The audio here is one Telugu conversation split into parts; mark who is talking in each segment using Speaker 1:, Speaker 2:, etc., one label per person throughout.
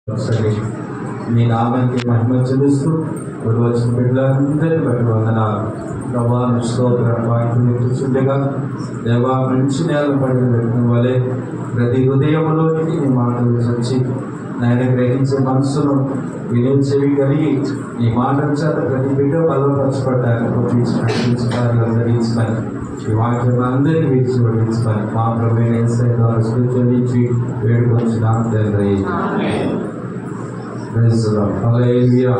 Speaker 1: మీ నామానికి మహిమ చెల్లిస్తూ ఇప్పుడు వచ్చిన బిడ్డలందరినీ బట్టి వందనాలు. ప్రభా స్తోత్రం. వాక్యం ఎత్తుచుండగా దేవా మంచి నేల పడిన వ్యక్తి వలె ప్రతి హృదయంలోనికి నీ మాటలు వచ్చి నాయన గ్రహించే మనసును వినే చెవి కలిగి నీ మాటల చేత ప్రతి బిడ్డ బలపరచబడ్డాన్ని నడిపించమని ఈ వాక్యం అందరినీ విడిచి వడ్డించమని మా ప్రభుత్వ చెల్లించి వేడుకొచ్చిన తండ్రి. హల్లెలూయా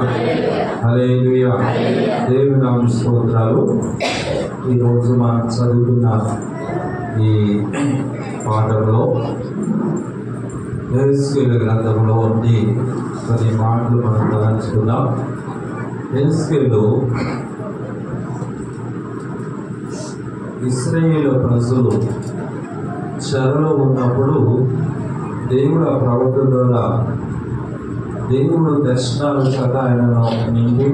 Speaker 1: హల్లెలూయా. దేవుని నామ స్తోత్రాలు. ఈరోజు మనం చదువుతున్న ఈ పాఠంలో యెహెజ్కేలు గ్రంథంలో ఉండి కొన్ని మాటలు మనం గమనించుకుందాం. యెహెజ్కేలు ఇశ్రాయేలు ప్రజలు చెరలో ఉన్నప్పుడు దేవుడు ఆ ప్రవక్త ద్వారా దేవుడు దర్శనాల చేత ఆయనను నిండి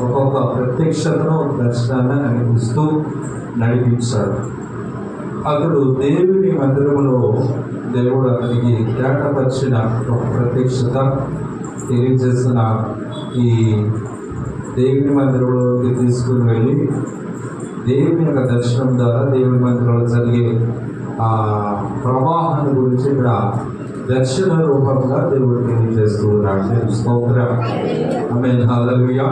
Speaker 1: ఒక్కొక్క ప్రత్యక్షతను దర్శనాన్ని అనిపిస్తూ నడిపించాడు. అతడు దేవుని మందిరంలో దేవుడు అతనికి తేటపరిచిన ఒక ప్రత్యక్షత తెలియజేసిన ఈ దేవుని మందిరంలోకి తీసుకుని వెళ్ళి దేవుని యొక్క దర్శనం ద్వారా దేవుని మందిరంలో జరిగే ఆ ప్రవాహాన్ని గురించి ఇక్కడ దర్శన రూపంగా దేవుడు తెలియజేస్తూ ఉన్నాడు. స్తోత్రం. ఆమేన్. హల్లెలూయా.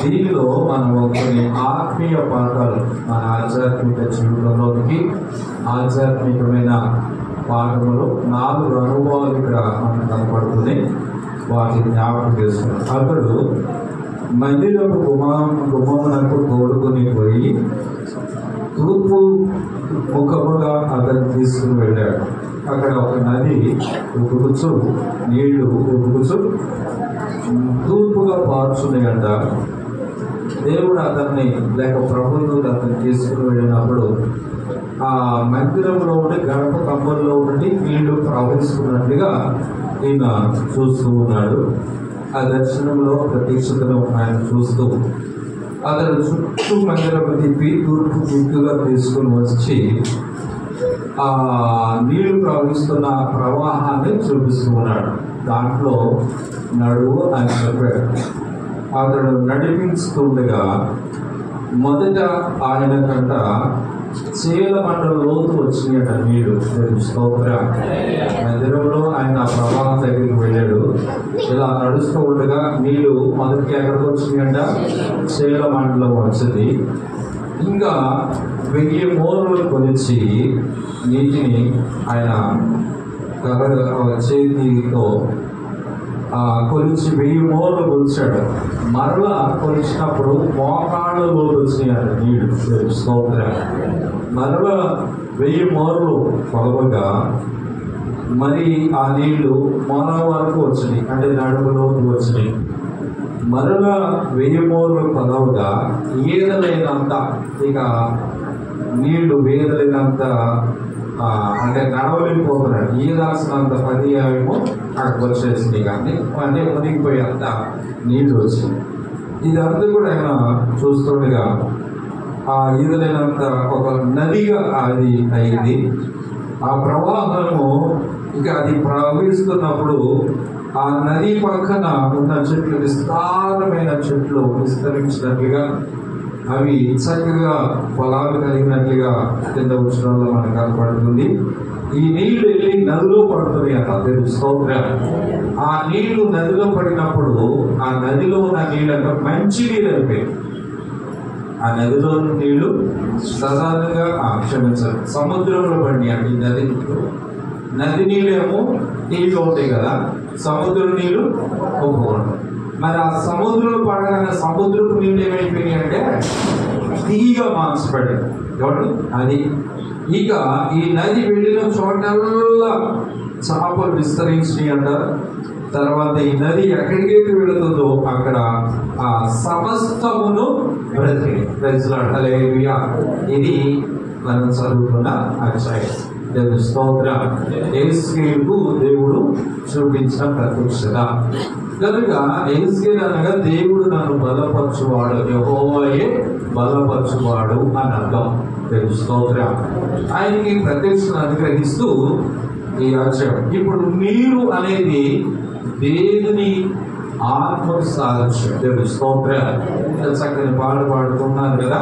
Speaker 1: దీనిలో మనం కొన్ని ఆత్మీయ పాఠాలు మన ఆధ్యాత్మిక జీవితంలోనికి ఆధ్యాత్మికమైన పాఠములు 4 అనుభవాలు ఇక్కడ మనకు కనపడుతుంది. వాటిని జ్ఞాపకం చేసుకున్నాం. అతడు మందిరపు గుమ్మమునకు తోడుకొని పోయి తూర్పు ముఖముగా అతను తీసుకుని వెళ్ళాడు. అక్కడ ఒక నది ఉడుకుచు నీళ్లు ఉడుకుచు తూర్పుగా పారుచున్నాయంట. దేవుడు అతన్ని లేక ప్రభువులు అతన్ని తీసుకుని వెళ్ళినప్పుడు ఆ మందిరంలో ఉండి గడప కంబంలో ఉండి నీళ్లు ప్రవహిస్తున్నట్టుగా ఈయన చూస్తూ ఉన్నాడు. ఆ దర్శనంలో ప్రత్యక్షతను ఆయన చూస్తూ అతడు చుట్టూ మందిరం తిప్పి తూర్పు దిక్కుగా తీసుకుని వచ్చి ఆ నీళ్లు ప్రవహిస్తున్న ప్రవాహాన్ని చూపిస్తూ ఉన్నాడు. దాంట్లో నడువు అని చెప్పాడు. అతడు నడిపిస్తుండగా మొదట ఆయన కంట చీల మండల లోతు వచ్చినాయట నీళ్లు. స్తోత్రం. మందిరంలో ఆయన ప్రవాహం దగ్గరికి వెళ్ళాడు. ఇలా నడుస్తూ ఉండగా నీళ్లు మొదటికి ఎక్కడికి వచ్చినాయంట చీల మండలం వచ్చింది. ఇంకా 1000 మోర్లు కొలిచి నీటిని ఆయన చేతితో కొలిచి 1000 మోర్లు కొలిచాడు. మరలా కొలిచినప్పుడు మోకాళ్ళు వచ్చినాయి నీళ్లు. స్తోత్రం. మరలా 1000 మోర్లు కొలవగా మరి ఆ నీళ్లు మొన వరకు వచ్చినాయి, అంటే నడుములోకి వచ్చినాయి. మరలా 1000 మోర్లు కొలవగా ఏదలైనంత, ఇక నీళ్లు వేదలైనంత అంటే నడవలేకపోతున్నాడు. ఈదాల్సినంత పర్యాయము అక్కడికి వచ్చేసింది. కానీ అంటే మునిగిపోయేంత నీళ్లు వచ్చింది. ఇదంతా కూడా ఆయన చూస్తుండగా ఆ ఈదలైనంత ఒక నదిగా అది అయింది. ఆ ప్రవాహము ఇక అది ప్రవహిస్తున్నప్పుడు ఆ నది పక్కన ఉన్న చెట్లు విస్తారమైన చెట్లు విస్తరించినట్లుగా అవి చక్కగా పొలాలు కలిగినట్లుగా కింద ఉష్ణంలో మనకు కనపడుతుంది. ఈ నీళ్లు వెళ్ళి నదిలో పడుతున్నాయి అన్నది. స్తోత్రం. ఆ నీళ్లు నదిలో పడినప్పుడు ఆ నదిలో ఉన్న నీళ్ళంటే మంచి నీళ్ళు అయిపోయాయి. ఆ నదిలో నీళ్లు సాధారణంగా క్షమించాలి సముద్రంలో పడినాయి. అంటే ఈ నది నీళ్ళేమో నీళ్ళు ఉంటాయి కదా, సముద్రం నీళ్ళు ఒప్పుకోండి. మరి ఆ సముద్రంలో పడగానే సముద్రపు నీళ్ళు ఏమైపోయినాయి అంటే తీగా మార్చబడ్డాయి. చూడండి అది. ఇక ఈ నది వెళ్ళిన చోటల్లా చేపలు విస్తరించినాయి అంటారు. తర్వాత ఈ నది ఎక్కడికైతే వెళుతుందో అక్కడ ఆ సమస్తమును బ్రతికి. హల్లెలూయా. ఇది మనం చదువుకున్న అధ్యాయం. దేవుని స్తోత్రం. యెహెజ్కేలుకు దేవుడు చూపించిన ప్రత్యక్షత కనుక యెహెజ్కేలు అనగా దేవుడు నన్ను బలపరచువాడు, యెహోవాయే బలపరచువాడు అని అర్థం. దేవుని స్తోత్రం. ఆయనకి ప్రత్యక్షతను అనుగ్రహిస్తూ ఈ అధ్యాయం. ఇప్పుడు నీరు అనేది దేవుని ఆత్మకు సాదృశ్యం. దేవుని స్తోత్రం. చక్కని పాట పాడుకున్నాను కదా,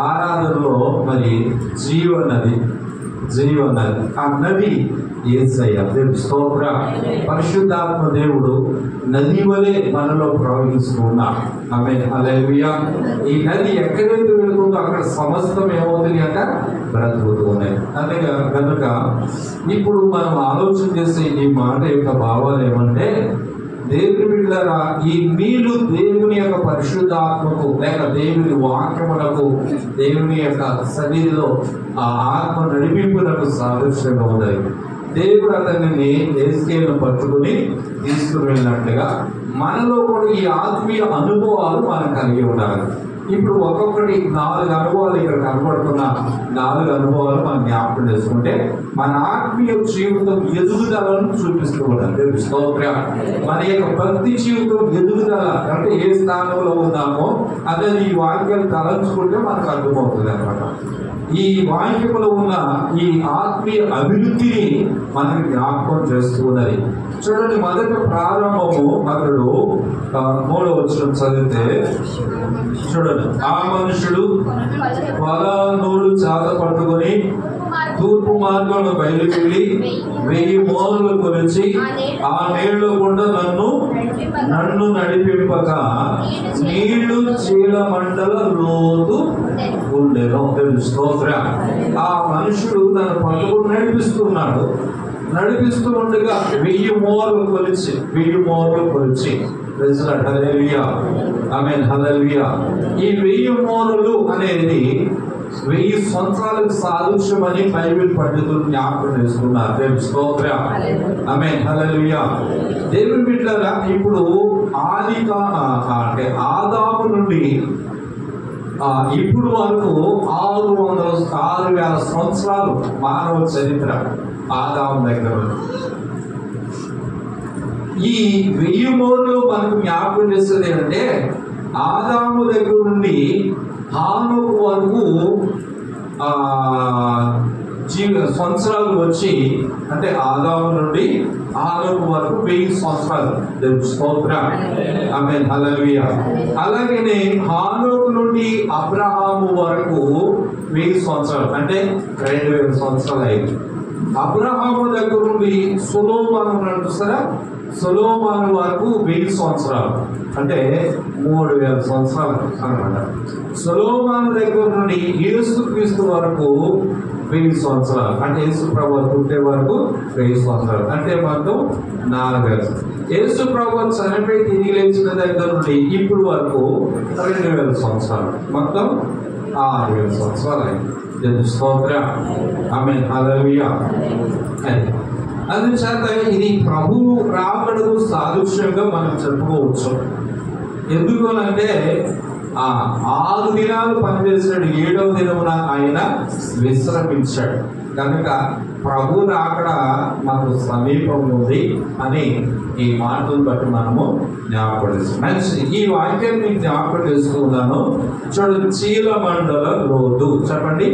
Speaker 1: ఆరాధనలో మరి జీవనది, ఆ నది యేసయ్య. దేవుని స్తోత్రం. పరిశుద్ధాత్మ దేవుడు నది వలె మనలో ప్రవహిస్తూ ఉన్నాడు. ఆమేన్, హల్లెలూయా. ఈ నది ఎక్కడైతే వెళుతుందో అక్కడ సమస్తం ఏమవుతుంది అంటే బ్రతుకుతూ ఉన్నాయి. అందుకే కనుక ఇప్పుడు మనం ఆలోచన చేసే ఈ మాట యొక్క భావాలు ఏమంటే, దేవుని బిడ్డలారా, ఈ నీళ్లు దేవుని యొక్క పరిశుద్ధాత్మకు లేక దేవుని వాక్యములకు, దేవుని యొక్క సన్నిధిలో ఆ ఆత్మ నడిపింపులకు సాదృశ్యంగా ఉన్నాయి. దేవుడు అతన్ని ఎస్కేల్ను పట్టుకుని తీసుకుని వెళ్ళినట్లుగా మనలో కూడా ఈ ఆత్మీయ అనుభవాలు మనం కలిగి ఉండాలి. ఇప్పుడు ఒక్కొక్కటి 4 అనుభవాలు ఇక్కడ కనబడుతున్న 4 అనుభవాలు మనం జ్ఞాపకం చేసుకుంటే మన ఆత్మీయ జీవితం ఎదుగుదలను చూపిస్తూ ఉండాలి. స్తోత్రం. మన యొక్క భక్తి జీవితం ఎదుగుదల అంటే ఏ స్థానంలో ఉన్నామో అదే ఈ వాక్యాలు తలంచుకుంటే మనకు అర్థమవుతుంది అన్నమాట. ఈ వాక్యములో ఉన్న ఈ ఆత్మీయ అభివృద్ధిని మనకి జ్ఞాపకం చేస్తూ ఉన్నది. చూడండి, మొదటి ప్రారంభము అతడు 3వ వచనం చదివితే చూడండి, ఆ మనుషుడు పొలాలు చాత పట్టుకొని తూర్పు మార్గంలో బయలువెళ్ళి 1000 మోహలు కొలిచి ఆ నీళ్లు గుండా నన్ను నడిపింపక నీళ్లు చీల మండల లోతు ఉండేను. స్తోత్రం. ఆ మనుషుడు తను పట్టుకుని నడిపిస్తూ ఉండగా 1000 మోహలు కొలిచి హల్లెలూయా. ఆమేన్, హల్లెలూయా. ఈ 1000 మోహలు అనేది 1000 సంవత్సరాలకు సాదృశ్యం అని బైబిల్ పండితులు జ్ఞాపకం చేసుకున్నారు. స్తోత్రం. ఆమేన్, హల్లెలూయా. దేవుని బిడ్డలారా, ఇప్పుడు అంటే ఆదాము నుండి ఇప్పుడు వరకు 6,000 సంవత్సరాలు మానవ చరిత్ర. ఆదాము దగ్గర ఈ 1000 మోర్లు మనకు జ్ఞాపకం చేస్తుంది అంటే ఆదాము దగ్గర నుండి హానోకు వరకు సంవత్సరాలు వచ్చి, అంటే ఆదాము నుండి హానోకు వరకు 1000 సంవత్సరాలు. స్తోత్రం. ఆమేన్, హల్లెలూయా. అలాగనే హానోకు నుండి అబ్రహాము వరకు 1000 సంవత్సరాలు, అంటే 2000 సంవత్సరాలు అయింది. అబ్రహాము దగ్గర నుండి సొలొమోను చూస్తారా, సొలొమోను వరకు 1000 సంవత్సరాలు, అంటే 3000 సంవత్సరాలు అన్నమాట. సొలొమోను దగ్గర నుండి యేసుక్రీస్తు వరకు 1000 సంవత్సరాలు, అంటే యేసు ప్రభువు పుట్టే వరకు 1000 సంవత్సరాలు, అంటే మొత్తం 4000. యేసు ప్రభువు చనిపోయి తిరిగి లేచిన దగ్గర నుండి ఇప్పుడు వరకు 2000 సంవత్సరాలు, మొత్తం 6000 సంవత్సరాలు అయింది. స్తోత్రం. ఆమేన్, హల్లెలూయా. అందుచేత ఇది ప్రభువు రాకడకు సాదృశ్యంగా మనం చెప్పుకోవచ్చు. ఎందుకు అంటే 6 దినాలు పనిచేసాడు, 7వ దినమున ఆయన విశ్రమించాడు. కనుక ప్రభు రాకడ మనకు సమీపం ఉంది అని ఈ మాటలు బట్టి మనము జ్ఞాపకం. ఈ వాక్యాన్ని మీకు జ్ఞాపకం చేసుకున్నాను. చూడండి, చీల మండల లోతు చెప్పండి.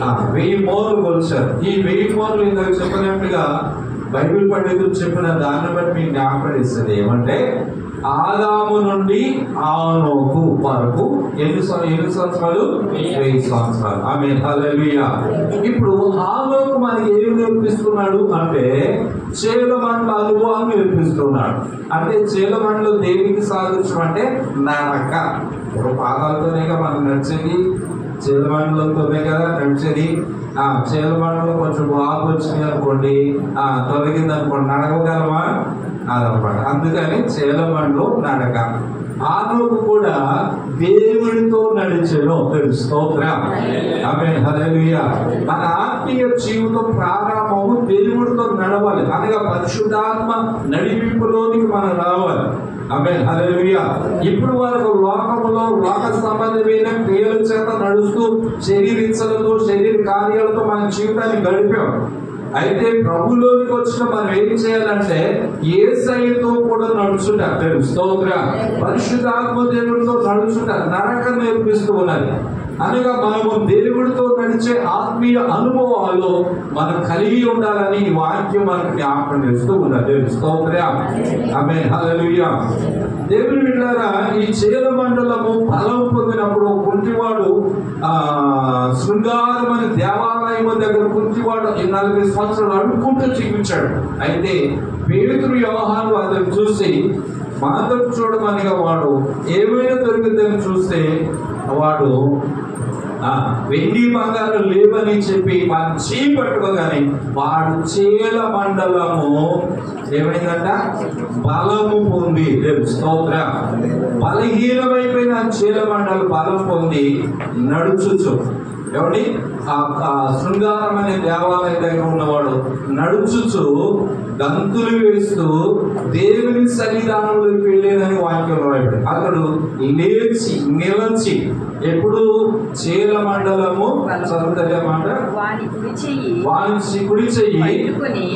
Speaker 1: 1000 మోర్లు కొలిచారు. ఈ 1000 మోర్లు ఇందాక చెప్పినట్టుగా బైబిల్ పండితులు చెప్పిన దాన్ని బట్టి మీకు జ్ఞాపకం ఇస్తుంది ఏమంటే ఆదాము నుండి హానోకు వరకు ఎన్ని సంవత్సరాలు? 1000 సంవత్సరాలు. ఆమేన్, హల్లెలూయా. ఇప్పుడు హానోకు మనకి ఏమి నేర్పిస్తున్నాడు అంటే చేలమండల అనుభవాన్ని నేర్పిస్తున్నాడు. అంటే చేలమండలు దేనికి సాదృశ్యం అంటే నరక. ఇప్పుడు పాదాలతోనేగా మనం నడిచేది, చేలమండలంతోనే కదా నడిచేది. చేలమండలం కొంచెం వాపు వచ్చింది అనుకోండి, తొలగింది అనుకోండి, నడవగలమా? అదనమాట. అందుకని చేలమండలో నడక. హానోకు కూడా దేవుడితో నడిచెను. స్తోత్రం. ఆమేన్, హల్లెలూయా. మన ఆత్మీయ జీవితం ప్రారంభము దేవుడితో నడవాలి, అనగా పరిశుద్ధాత్మ నడిపింపులోనికి మనం రావాలి. ఆమేన్, హల్లెలూయా. ఇప్పుడు వరకు లోకములో లోక సంబంధమైన క్రియల చేత నడుస్తూ శరీరిచ్చలతో శరీర కార్యాలతో మన జీవితాన్ని గడిపాం. అయితే ప్రభులోనికి వచ్చిన మనం ఏం చేయాలంటే యేసయ్యతో కూడా నడుచుట. స్తోత్రం. పరిశుద్ధాత్మ దేవుడితో నడుచుట నరక నేర్పిస్తూ ఉన్నది. అనగా మనము దేవుడితో నడిచే ఆత్మీయ అనుభవాలు మనం కలిగి ఉండాలని ఈ వాక్యం మనకు జ్ఞాపకం చేస్తూ ఉన్నది. స్తోత్రం. ఆమేన్. హల్లెలూయా. దేవుని బిడ్డలారా, ఈ చేల మండలము బలం పొందినప్పుడు కుంటివాడు శృంగారమైన దేవాలయం దగ్గర కుంటివాడు 40 సంవత్సరాలు అడుక్కుంటూ జీవించాడు. అయితే పేతురు యోహాను అతను చూసి మాత్రం చూడమనిగా వాడు ఏమైనా దొరుకుతుందని చూస్తే వాడు వెండి బంగారం లేవని చెప్పి మనం చేపట్టుకోగానే వాడు చేల మండలము ఏమైందంట? బలము పొంది. స్తోత్ర. బలహీనమైపోయిన చేల మండలం బలం పొంది నడుచుచు ఎవడి శృంగారం అనే దేవాలయం దగ్గర ఉన్నవాడు నడుచుచు గంతులు వేస్తూ దేవుని సన్నిధానంలోకి వెళ్ళేదని వాక్యం రాయబడి అతడు లేచి నిలచి ఎప్పుడు చేల మండలము చదువుతారేమాట వాని కుడి చెయ్యి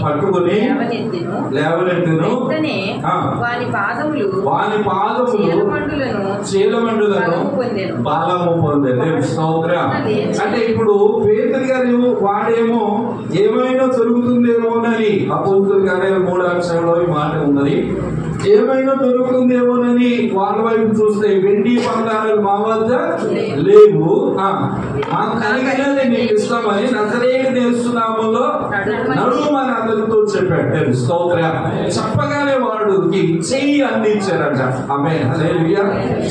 Speaker 1: పట్టుకుని లేవనెత్తును వాని పాదములు చేల మండలను బలము పొందేది. స్తోత్రం. అంటే ఇప్పుడు పేతురు గారు వాడేమో ఏమైనా జరుగుతుందేమోనని అపోస్తుల కార్యాలు 3వ అధ్యాయంలో ఈ మాట ఉన్నది. ఏమైనా దొరుకుతుందేమోనని వాళ్ళ వైపు చూస్తే వెండి బంగారాలు మా వద్ద లేవు, మాకు కలిగినది నీకు ఇస్తామని నజరేయుని యేసు నామములో నడుమని అతనితో చెప్పాడు. స్తోత్రం. చెప్పగానే వాడుకి చెయ్యి అందించారంట. ఆమేన్. హల్లెలూయా.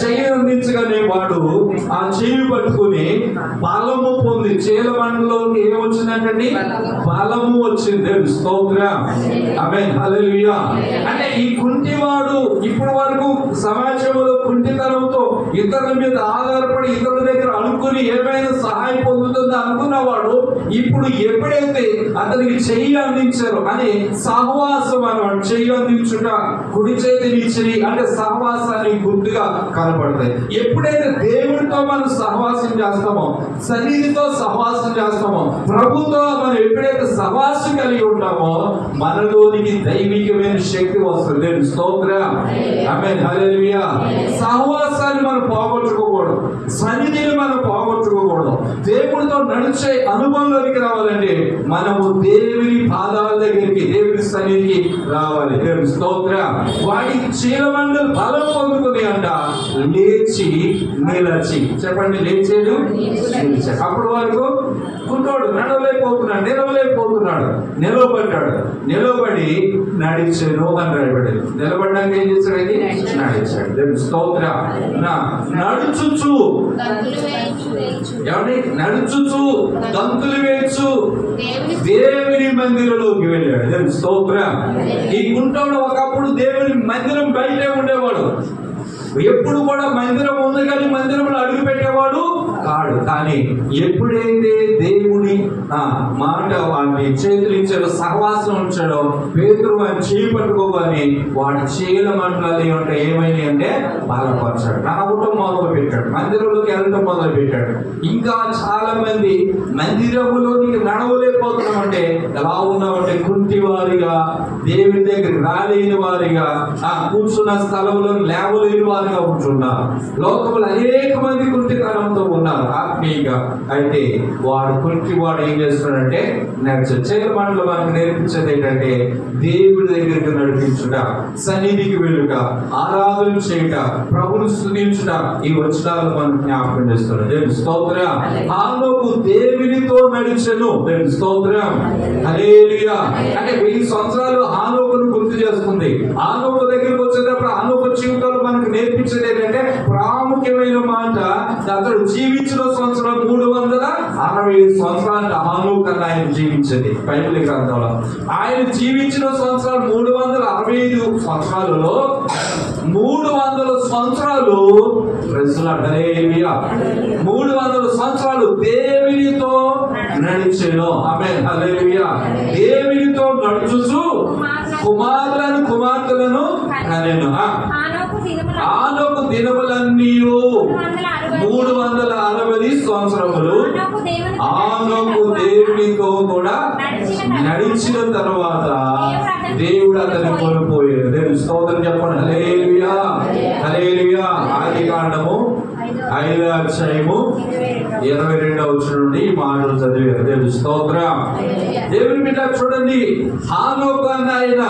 Speaker 1: చెయ్యి అందించగానే వాడు ఆ చెయ్యి పట్టుకుని బలము పొంది చేల మండలంలోకి ఏమొచ్చిందంటే బలము వచ్చింది. స్తోత్రం. ఆమేన్. హల్లెలూయా. అంటే ఈ కుంటివాడు ఇప్పటి వరకు సమాజంలో కుంటితనంతో ఇతరుల మీద ఆధారపడి ఇతరుల దగ్గర అనుకుని ఏమైనా సహాయం పొందుతుందో అనుకున్నవాడు ఇప్పుడు ఎప్పుడైతే అతనికి చెయ్యి అందించారు అని సహవాసం అన్నమాట. చెయ్యి అందించుట కుడి చేతిని ఇచ్చి అంటే సహవాసానికి గుర్తుగా కనపడతాయి. ఎప్పుడైతే దేవుడితో మనం సహవాసం చేస్తామో, సన్నిధితో సహవాసం చేస్తామో, ప్రభుతో మనం ఎప్పుడైతే సహవాసం కలిగి ఉంటామో మనలోనికి దైవికమైన శక్తి వస్తుంది. స్తోత్రం. ఆమేన్. హల్లెలూయా. సహవాసాన్ని మనం పోగొట్టుకోకూడదు, సన్నిధిని మనం పోగొట్టుకోకూడదు. దేవుడితో నడిచే అనుభవంలోనికి రావాలంటే మనము దేవుని పాదాల దగ్గరికి, దేవుని సన్నిధికి రావాలి. స్తోత్రం. వాడికి చీలమండలు బలం పొందుతుంది అంట. లేచి నిలచి. చెప్పండి. లేచేడు అప్పుడు వరకు కుంటోడు నిలవలేకపోతున్నాడు. నిలబడ్డాడు. నిలబడి నడిచాను అని రాయబడి. నిలబడ్డానికి ఏం చేశాడు? నడిచాడు. స్తోత్రం. నడుచుచు ఎవరి నడుచుచు గంతులు వేయచ్చు దేవుని మందిరంలోకి వెళ్ళాడు. స్తోత్రం. ఈ గుంటోడు ఒకప్పుడు దేవుని మందిరం బయటే ఉండేవాడు. ఎప్పుడు కూడా మందిరం ఉంది కానీ మందిరంలో అడుగు పెట్టేవాడు కాడు. కానీ ఎప్పుడైతే దేవుని మాట వాడిని చేతులు ఇచ్చాడో, సహవాసం ఉంచాడో, పేతురు వాడిని చేయి పట్టుకోగానే వాడి చేల మండలాలు ఏమంటే ఏమైనా అంటే బలపరిచాడు. నడవటం మొదలు పెట్టాడు. మందిరంలోకి వెళ్ళటం మొదలు పెట్టాడు. ఇంకా చాలా మంది మందిరంలోనికి నడవలేకపోతున్నామంటే ఎలా ఉన్నామంటే కుంటివారిగా, దేవుని దగ్గర రాలేని వారిగా, కూర్చున్న స్థలంలో లేవలేని వారిగా ఉంటున్నారు. లోకంలో అనేక మంది కుంటితనంతో ఉన్నారు ఆత్మీయంగా. అయితే వాడు ఏం చేస్తున్నాడంటే చేల మండలం మనకు నేర్పించేది ఏంటంటే దేవుడి దగ్గరికి నడిపించుట, సన్నిధికి వెళ్ళుట, ఆరాధన చేయుట, ప్రభుని స్తుతించుట. ఈ వచనాలు మనం జ్ఞాపకం చేస్తున్నాడు. స్తోత్రం. హానోకు దేవునితో నడిచెను. స్తోత్రం. హల్లెలూయా. అంటే 1000 సంవత్సరాలు హానోకును గుర్తు చేస్తుంది. హానోకు దగ్గరికి వచ్చేటప్పుడు హానోకు జీవితంలో మనకు నేర్పించేది ఏంటంటే ప్రాముఖ్యమైన మాట, అతడు జీవించిన సంవత్సరం 365 సంవత్సరాలు హానోకు అన్న ఆయన జీవించింది బైబిల్ గ్రంథంలో. ఆయన జీవించిన సంవత్సరాలు 365 సంవత్సరాలలో 300 సంవత్సరాలు 300 సంవత్సరాలు దేవునితో నడిచెను. ఆమేన్. హల్లెలూయా. దేవునితో నడుచుచు కుమార్తెలను కనెను. హానోకు దినములన్నీ 360 సంవత్సరములు హానోకు దేవునితో కూడా నడిచిన తర్వాత దేవుడు అతన్ని కోల్పోయాడు. స్తోత్రం చెప్పండి. హల్లెలూయా. హల్లెలూయా. ఆదికాండము 5వ అధ్యాయము 22వ వచనం నుండి ఈ మాటలు చదివారు. దేవుని స్తోత్రం. దేవుని బిడ్డ చూడండి, హానోకు అన్న ఆయన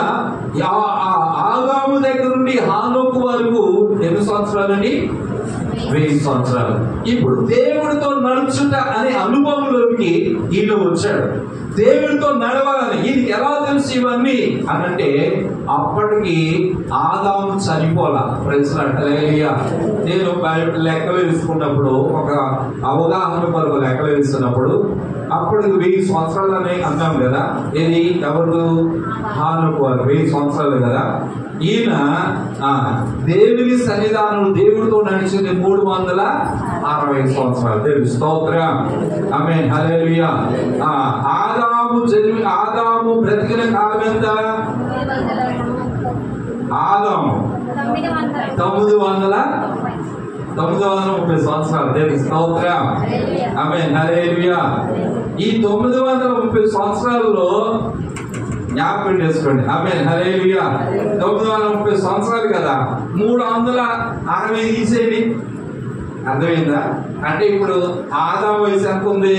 Speaker 1: ఆదాము దగ్గర నుండి హానోకు వరకు ఎన్ని సంవత్సరాలండి? 1000 సంవత్సరాలు. ఇప్పుడు దేవుడితో నడుచుట అనే అనుభవంలోకి ఈయన వచ్చాడు. దేవుడితో నడవాలని ఈయనకి ఎలా తెలుసు ఇవన్నీ అనంటే, అప్పటికి ఆదాము చనిపోలా. నేను లెక్కలు వేసుకున్నప్పుడు, ఒక అవగాహన కొరకు లెక్కలు వేస్తున్నప్పుడు, అప్పుడు 1000 సంవత్సరాలని అన్నాం కదా. ఇది ఎవరు? హానోకు 1000 సంవత్సరాలు కదా. ఈయన దేవుని సన్నిధానం దేవుడితో నడిచింది 360 సంవత్సరాలు. దేవుని స్తోత్రం. ఆమేన్. హల్లెలూయా. ఆదాము బ్రతికిన కాలం ఎంత? ఆదాము 930 సంవత్సరాలు. దేవుని స్తోత్రం. ఆమేన్. హల్లెలూయా. ఈ 930 సంవత్సరాల్లో జ్ఞాపకం చేసుకోండి. ఆమేన్. హల్లెలూయా. 930 సంవత్సరాలు కదా. 360 తీసేయండి. అర్థమైందా? అంటే ఇప్పుడు ఆదాము వయసు ఎంత ఉంది?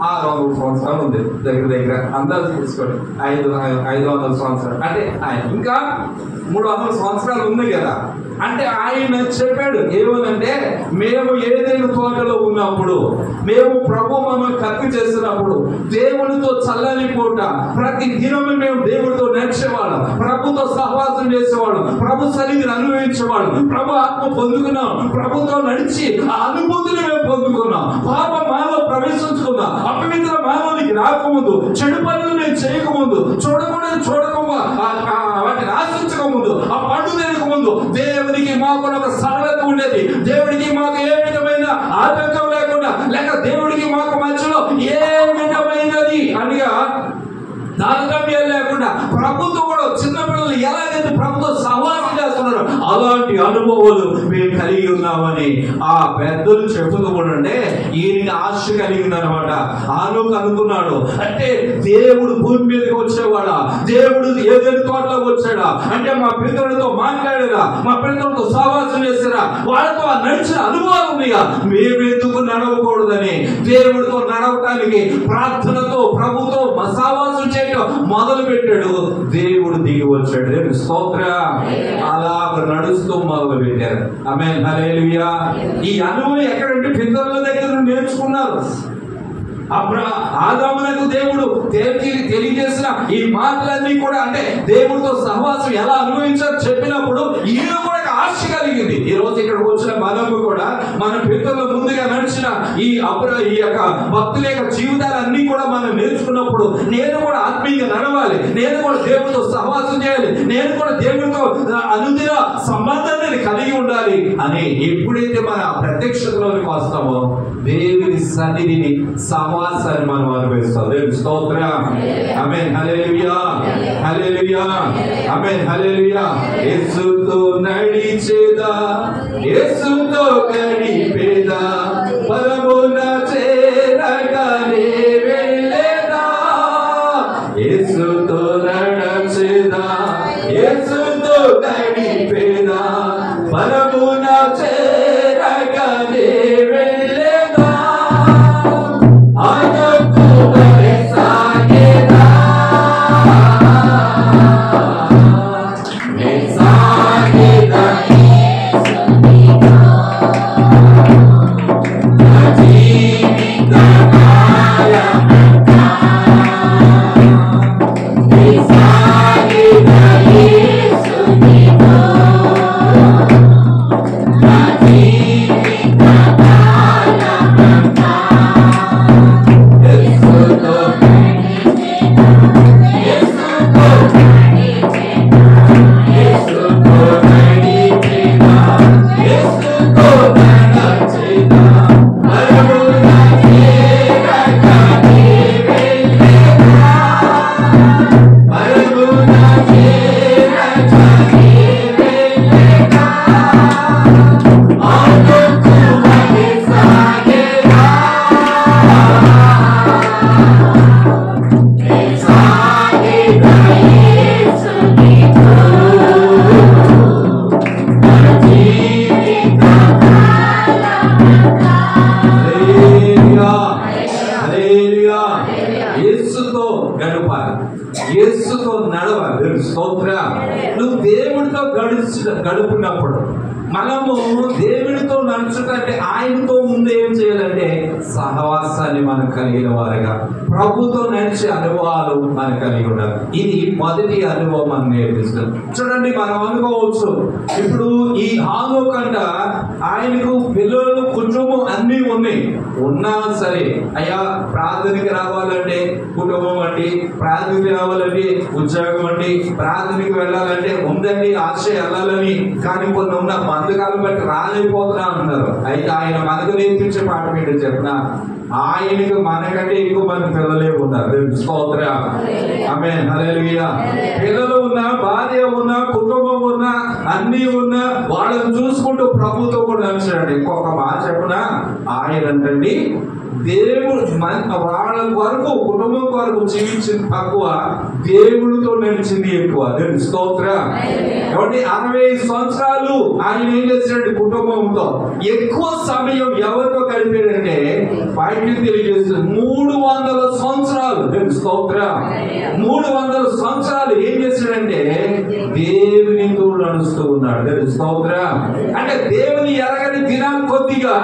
Speaker 1: 600 సంవత్సరాలు ఉంది. దగ్గర అందాజు తీసుకోండి. 500 సంవత్సరాలు. అంటే ఇంకా 300 సంవత్సరాలు ఉంది కదా. అంటే ఆయన చెప్పాడు ఏమనంటే, మేము ఏదైనా తోటలో ఉన్నప్పుడు, మేము ప్రభు మమ్మల్ని కత్తి చేసినప్పుడు, దేవుడితో చల్లని పూట ప్రతి దినము మేము దేవుడితో నడిచేవాళ్ళం, ప్రభుతో సహవాసం చేసేవాళ్ళం, ప్రభు సన్నిధిని అనుభవించేవాళ్ళం, ప్రభు ఆత్మ పొందుకున్నాం, ప్రభుతో నడిచి ఆ అనుభూతిని మేము పొందుకున్నాం. పాపం మాలో ప్రవేశించుకున్నాం, అపవిత్ర మానవునికి రాకముందు, చెడు పనులు నేను చేయకముందు, చూడకుండా వాటిని ఆశించకముందు, ఆ పండు తినకముందు దేవుడికి మాకు ఒక సరళత ఉండేది. దేవుడికి మాకు ఏ విధమైన ఆటంకం లేకుండా, లేక దేవుడికి మాకు మధ్యలో ఏ విధమైనది అనిగా తారతమ్యం లేకుండా ప్రభుత్వం కూడా చిన్నపిల్లలు ఎలాగైతే ప్రభుత్వ సహవాసం చేస్తున్నారు అలాంటి అనుభవాలు మేము కలిగి ఉన్నామని ఆ పెద్దలు చెబుతూ ఉండే ఈయనకి ఆశ కలిగింది అనమాట. ఆనోకు అనుకున్నాడు, అంటే దేవుడు భూమి మీదకి వచ్చేవాడా, దేవుడు ఏదైనా తోటలోకి వచ్చాడా, అంటే మా పితరులతో మాట్లాడారా, మా పితరులతో సహవాసం చేశారా, వాళ్ళతో నడిచిన అనుభవాలు ఉన్నాయా, మేమెందుకు నడవకూడదని దేవుడితో నడవటానికి ప్రార్థనతో ప్రభుతో సహవాసం చేయడం మొదలు పెట్టాడు. దేవుడు దిగి వచ్చాడు. స్తోత్రం. అలా నడుస్తూ మొదలు పెట్టారు. ఆమేన్. హల్లెలూయా. ఈ అనుభవం ఎక్కడంటే పితరుల దగ్గర నేర్చుకున్నారు. అప్పుడు ఆదామునకు దేవుడు తెలియజేసిన ఈ మాటలన్నీ కూడా, అంటే దేవుడితో సహవాసం ఎలా అనుభవించాలో చెప్పినప్పుడు ఈయన కూడా ఆశ కలిగింది. ఈ రోజు ఇక్కడికి వచ్చిన మనము కూడా మన పితరుల ముందుగా నడిచిన ఈ యొక్క భక్తుల యొక్క జీవితాలన్నీ కూడా మనం నేర్చుకున్నప్పుడు, నేను కూడా ఆత్మీయంగా నడవాలి, నేను కూడా దేవుడితో సహవాసం చేయాలి, నేను కూడా దేవుడితో అనుదిన సంబంధాన్ని కలిగి ఉండాలి అని ఎప్పుడైతే మన ప్రత్యక్షతలోకి వస్తామో దేవుని సన్నిధిని సహవాసాన్ని మనం అనుభవిస్తాం. దేవుని స్తోత్రం. ఆమేన్. హల్లెలూయా. హల్లెలూయా. ఆమేన్. హల్లెలూయా. యేసుతో నడిచేదా, యేసుతో గడిపేదా, పరమున చేరగానే వెళ్ళేదా, యేసుతో నడిచేదా, యేసుతో గడిపేదా, పరమున చేరగానే వెళ్ళేదా, ఆయనకు సాగేదా, సాగేదా జీవిత గడుపునప్పుడు మనము దేవుడితో నడుచుకుంటే ఆయనతో ముందు ఏం చేయాలంటే సహవాసాన్ని మనం కలిగిన వారుగా ప్రభుతో నడిచే అనుభవాలు మనం కలిగి ఉండాలి. ఇది మొదటి అనుభవం మనం నేర్పిస్తుంది. చూడండి, మనం అనుకోవచ్చు ఇప్పుడు ఈ హానోకంట ఆయనకు పిల్లలు కుటుంబం అన్నీ ఉన్నాయి, ఉన్నా సరే అయ్యా ప్రార్థనకి రావాలంటే కుటుంబం అండి, ప్రార్థనకి రావాలంటే ఉద్యోగం అండి, ప్రార్థనకి వెళ్ళాలంటే ఉందండి ఆశ వెళ్ళాలని, కానీ కొన్ని ఉన్న బంధకాలు బట్టి రాలేకపోతున్నా అంటున్నారు. అయితే ఆయన మనకు నేర్పించే పాఠం ఏంటో చెప్పిన, ఆయనకు మనకంటే ఎక్కువ మంది పిల్లలే ఉన్నారు. స్తోత్రం, ఆమేన్, హల్లెలూయా. పిల్లలు ఉన్నా, భార్య ఉన్నా, కుటుంబం ఉన్నా, అన్ని ఉన్నా వాళ్ళని చూసుకుంటూ ప్రభుతో కూడా నడిచాడు. ఇంకొక మాట చెప్పిన, ఆయన అంటండి దేవుడు వాళ్ళ వరకు కుటుంబం వరకు జీవించింది తక్కువ, దేవుడితో నడిచింది ఎక్కువ. స్తోత్రం. కాబట్టి 60 సంవత్సరాలు ఆయన ఏం చేశాడు కుటుంబంతో, ఎక్కువ సమయం ఎవరితో గడిపాడంటే బయటికి తెలియజేస్తుంది 300 సంవత్సరాలు. స్తోత్రం. 300 సంవత్సరాలు ఏం చేశాడంటే దేవునితో నడుస్తూ ఉన్నాడు. స్తోత్రం. అంటే దేవుని ఎరగని దినాలు కొద్దిగా,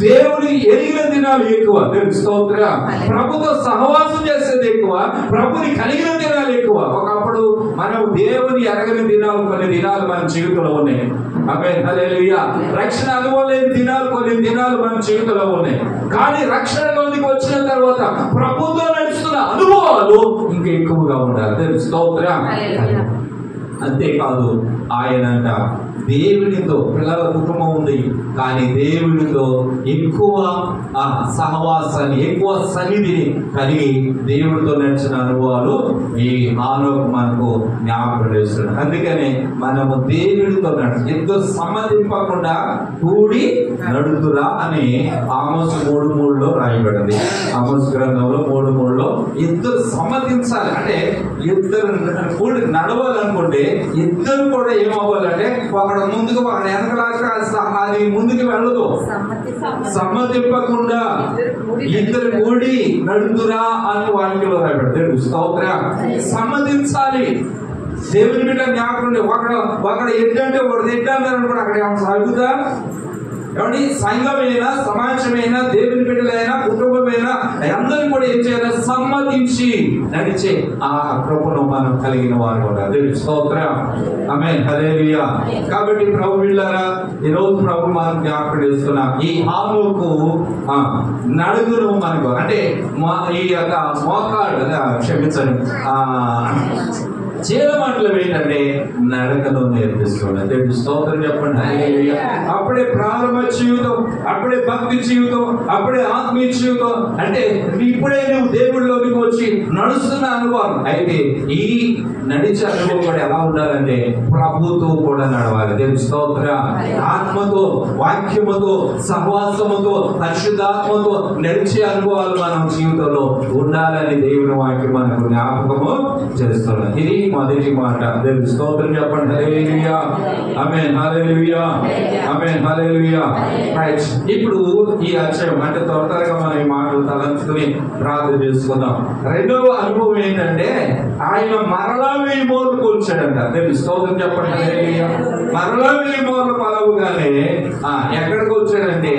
Speaker 1: దేవుని ఎరిగిన దినాలు ఎక్కువ. స్తోత్రం. ప్రభుతో సహవాసం చేసేది ఎక్కువ, ప్రభుని కలిగిన దినాలు ఎక్కువ. ఒకప్పుడు మనం దేవుని ఎరగని దినాలు కొన్ని దినాలు మన జీవితంలో ఉన్నాయి. ఆమేన్, హల్లెలూయా. రక్షణ అనుభవం లేని దినాలు కొన్ని దినాలు మన జీవితంలో ఉన్నాయి. కానీ రక్షణలోనికి వచ్చిన తర్వాత ప్రభుతో నడుస్తున్న అనుభవాలు ఇంకా ఎక్కువగా ఉండాలి. స్తోత్రం. అంతేకాదు ఆయనంట దేవునితో పిల్లల కుటుంబం ఉంది, కానీ దేవునితో ఎక్కువ సహవాసాన్ని, ఎక్కువ సన్నిధిని కలిగి దేవుడితో నడిచిన అనుభవాలు ఈ హానోకు మనకు జ్ఞాపకం చేస్తున్నాడు. అందుకనే మనము దేవుడితో ఇద్దరు సమ్మతింపకుండా కూడి నడుతురా అని ఆమోసు 3:3లో రాయబడింది. ఆమోసు గ్రంథంలో 3:3లో ఇద్దరు సమ్మతించాలి. అంటే ఇద్దరు కూడి నడవాలనుకుంటే ఇద్దరు కూడా ఏమవ్వాలంటే ఒకడు ముందుకు ఒకడు వెనకలాగా అది ముందుకు వెళ్ళదు. సమ్మతింపకుండా ఇద్దరు కూడి నడుతురా అని వాక్యంలో రాయబడతాడు. స్తోత్రం. సమ్మతించాలి. దేవుని బిడ్డ జ్ఞాపకం ఒకడు ఎడ్డంటే ఒకడు ఎడ్డాను కూడా అక్కడ ఏమైనా సాగుతా ఏమండి, సంఘమైనా సమాజమైనా దేవుని బిడ్డలైనా కుటుంబమైనా అందరూ కూడా ఏం చేయాలి, సమ్మతించి నడిచే ఆ కృపను మనం కలిగిన వారు కూడా. స్తోత్రం, ఆమేన్, హల్లెలూయా. కాబట్టి ప్రభు బిడ్డలారా, ఈ రోజు ప్రభు మనం జ్ఞాపకం చేస్తున్నాం. ఈ హానోకు నడుగును మనకు అంటే ఈ యొక్క మోకాడు క్షమించండి చీలమంటలు ఏంటంటే నడకను నేర్పిస్తున్నాడు. స్తోత్రం చెప్పండి, హల్లెలూయా. అప్పుడే ప్రారంభ జీవితం, అప్పుడే భక్తి జీవితం, అప్పుడే ఆత్మీయ జీవితం. అంటే ఇప్పుడే నువ్వు దేవుడిలోకి వచ్చి నడుస్తున్న అనుభవం. అయితే ఈ నడిచే అనుభవం కూడా ఎలా ఉండాలంటే ప్రభుతో కూడా నడవాలి. స్తోత్రం. ఆత్మతో, వాక్యముతో, సహవాసముతో, పరిశుద్ధాత్మతో నడిచే అనుభవాలు మనం జీవితంలో ఉండాలని దేవుని వాక్యం మనకు జ్ఞాపకము చేస్తున్నాం. ఇది మొదటి మాట. స్తోత్రం చెప్పండి, హల్లెలూయా, ఆమేన్, హల్లెలూయా, ఆమేన్, హల్లెలూయా. రైట్. ఇప్పుడు ఈ అధ్యాయం అంటే త్వరగా మనం ఈ మాటలు తలంచుకుని ప్రార్థన చేసుకుందాం. రెండవ అనుభవం ఏంటంటే ఆయన మరలా 1000 మోర్లు కూల్చాడంట. స్తోత్రం చెప్పండి, హల్లెలూయా. మరలా 1000 మోర్లు పలవగానే ఎక్కడికి వచ్చాడంటే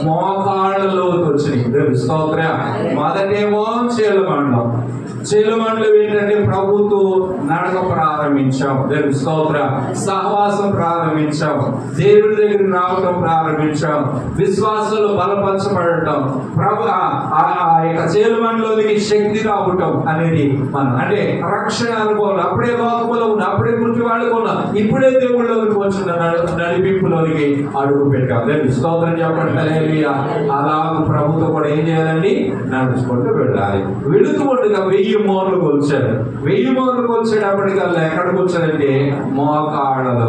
Speaker 1: మోకాళ్ళలోకి వచ్చినాయి. స్తోత్రం. మొదటేమో చీలమండలం. చీలమండలం ఏంటంటే ప్రభుతో నడక ప్రారంభించాం. స్తోత్రం. సహవాసం ప్రారంభించాం. దేవుడి దగ్గర రావడం ప్రారంభించాం. విశ్వాసంలో బలపరచబడటం, ప్రభు ఆ యొక్క చీలమండలోనికి శక్తి రావటం అనేది మనం అంటే రక్షణ అనుభవం. అప్పుడే లోకంలో ఉన్న, అప్పుడే గుర్తు వాడుకున్నా, ఇప్పుడే దేవుళ్ళలోకి వచ్చిన నడిపింపులోనికి అడుగు పెట్టాం. స్తోత్రం చెప్పండి, హల్లెలూయా. అలాగ ప్రభుతో కూడా ఏం చేయాలండి, నడుచుకుంటూ వెళ్ళాలి. వెళుతూ ఉండగా 1000 మోర్లు కొలిచాడు. 1000 మోర్లు కొలిచేటప్పటికల్లా ఎక్కడికి వచ్చాడంటే మోకాళ్ళలో.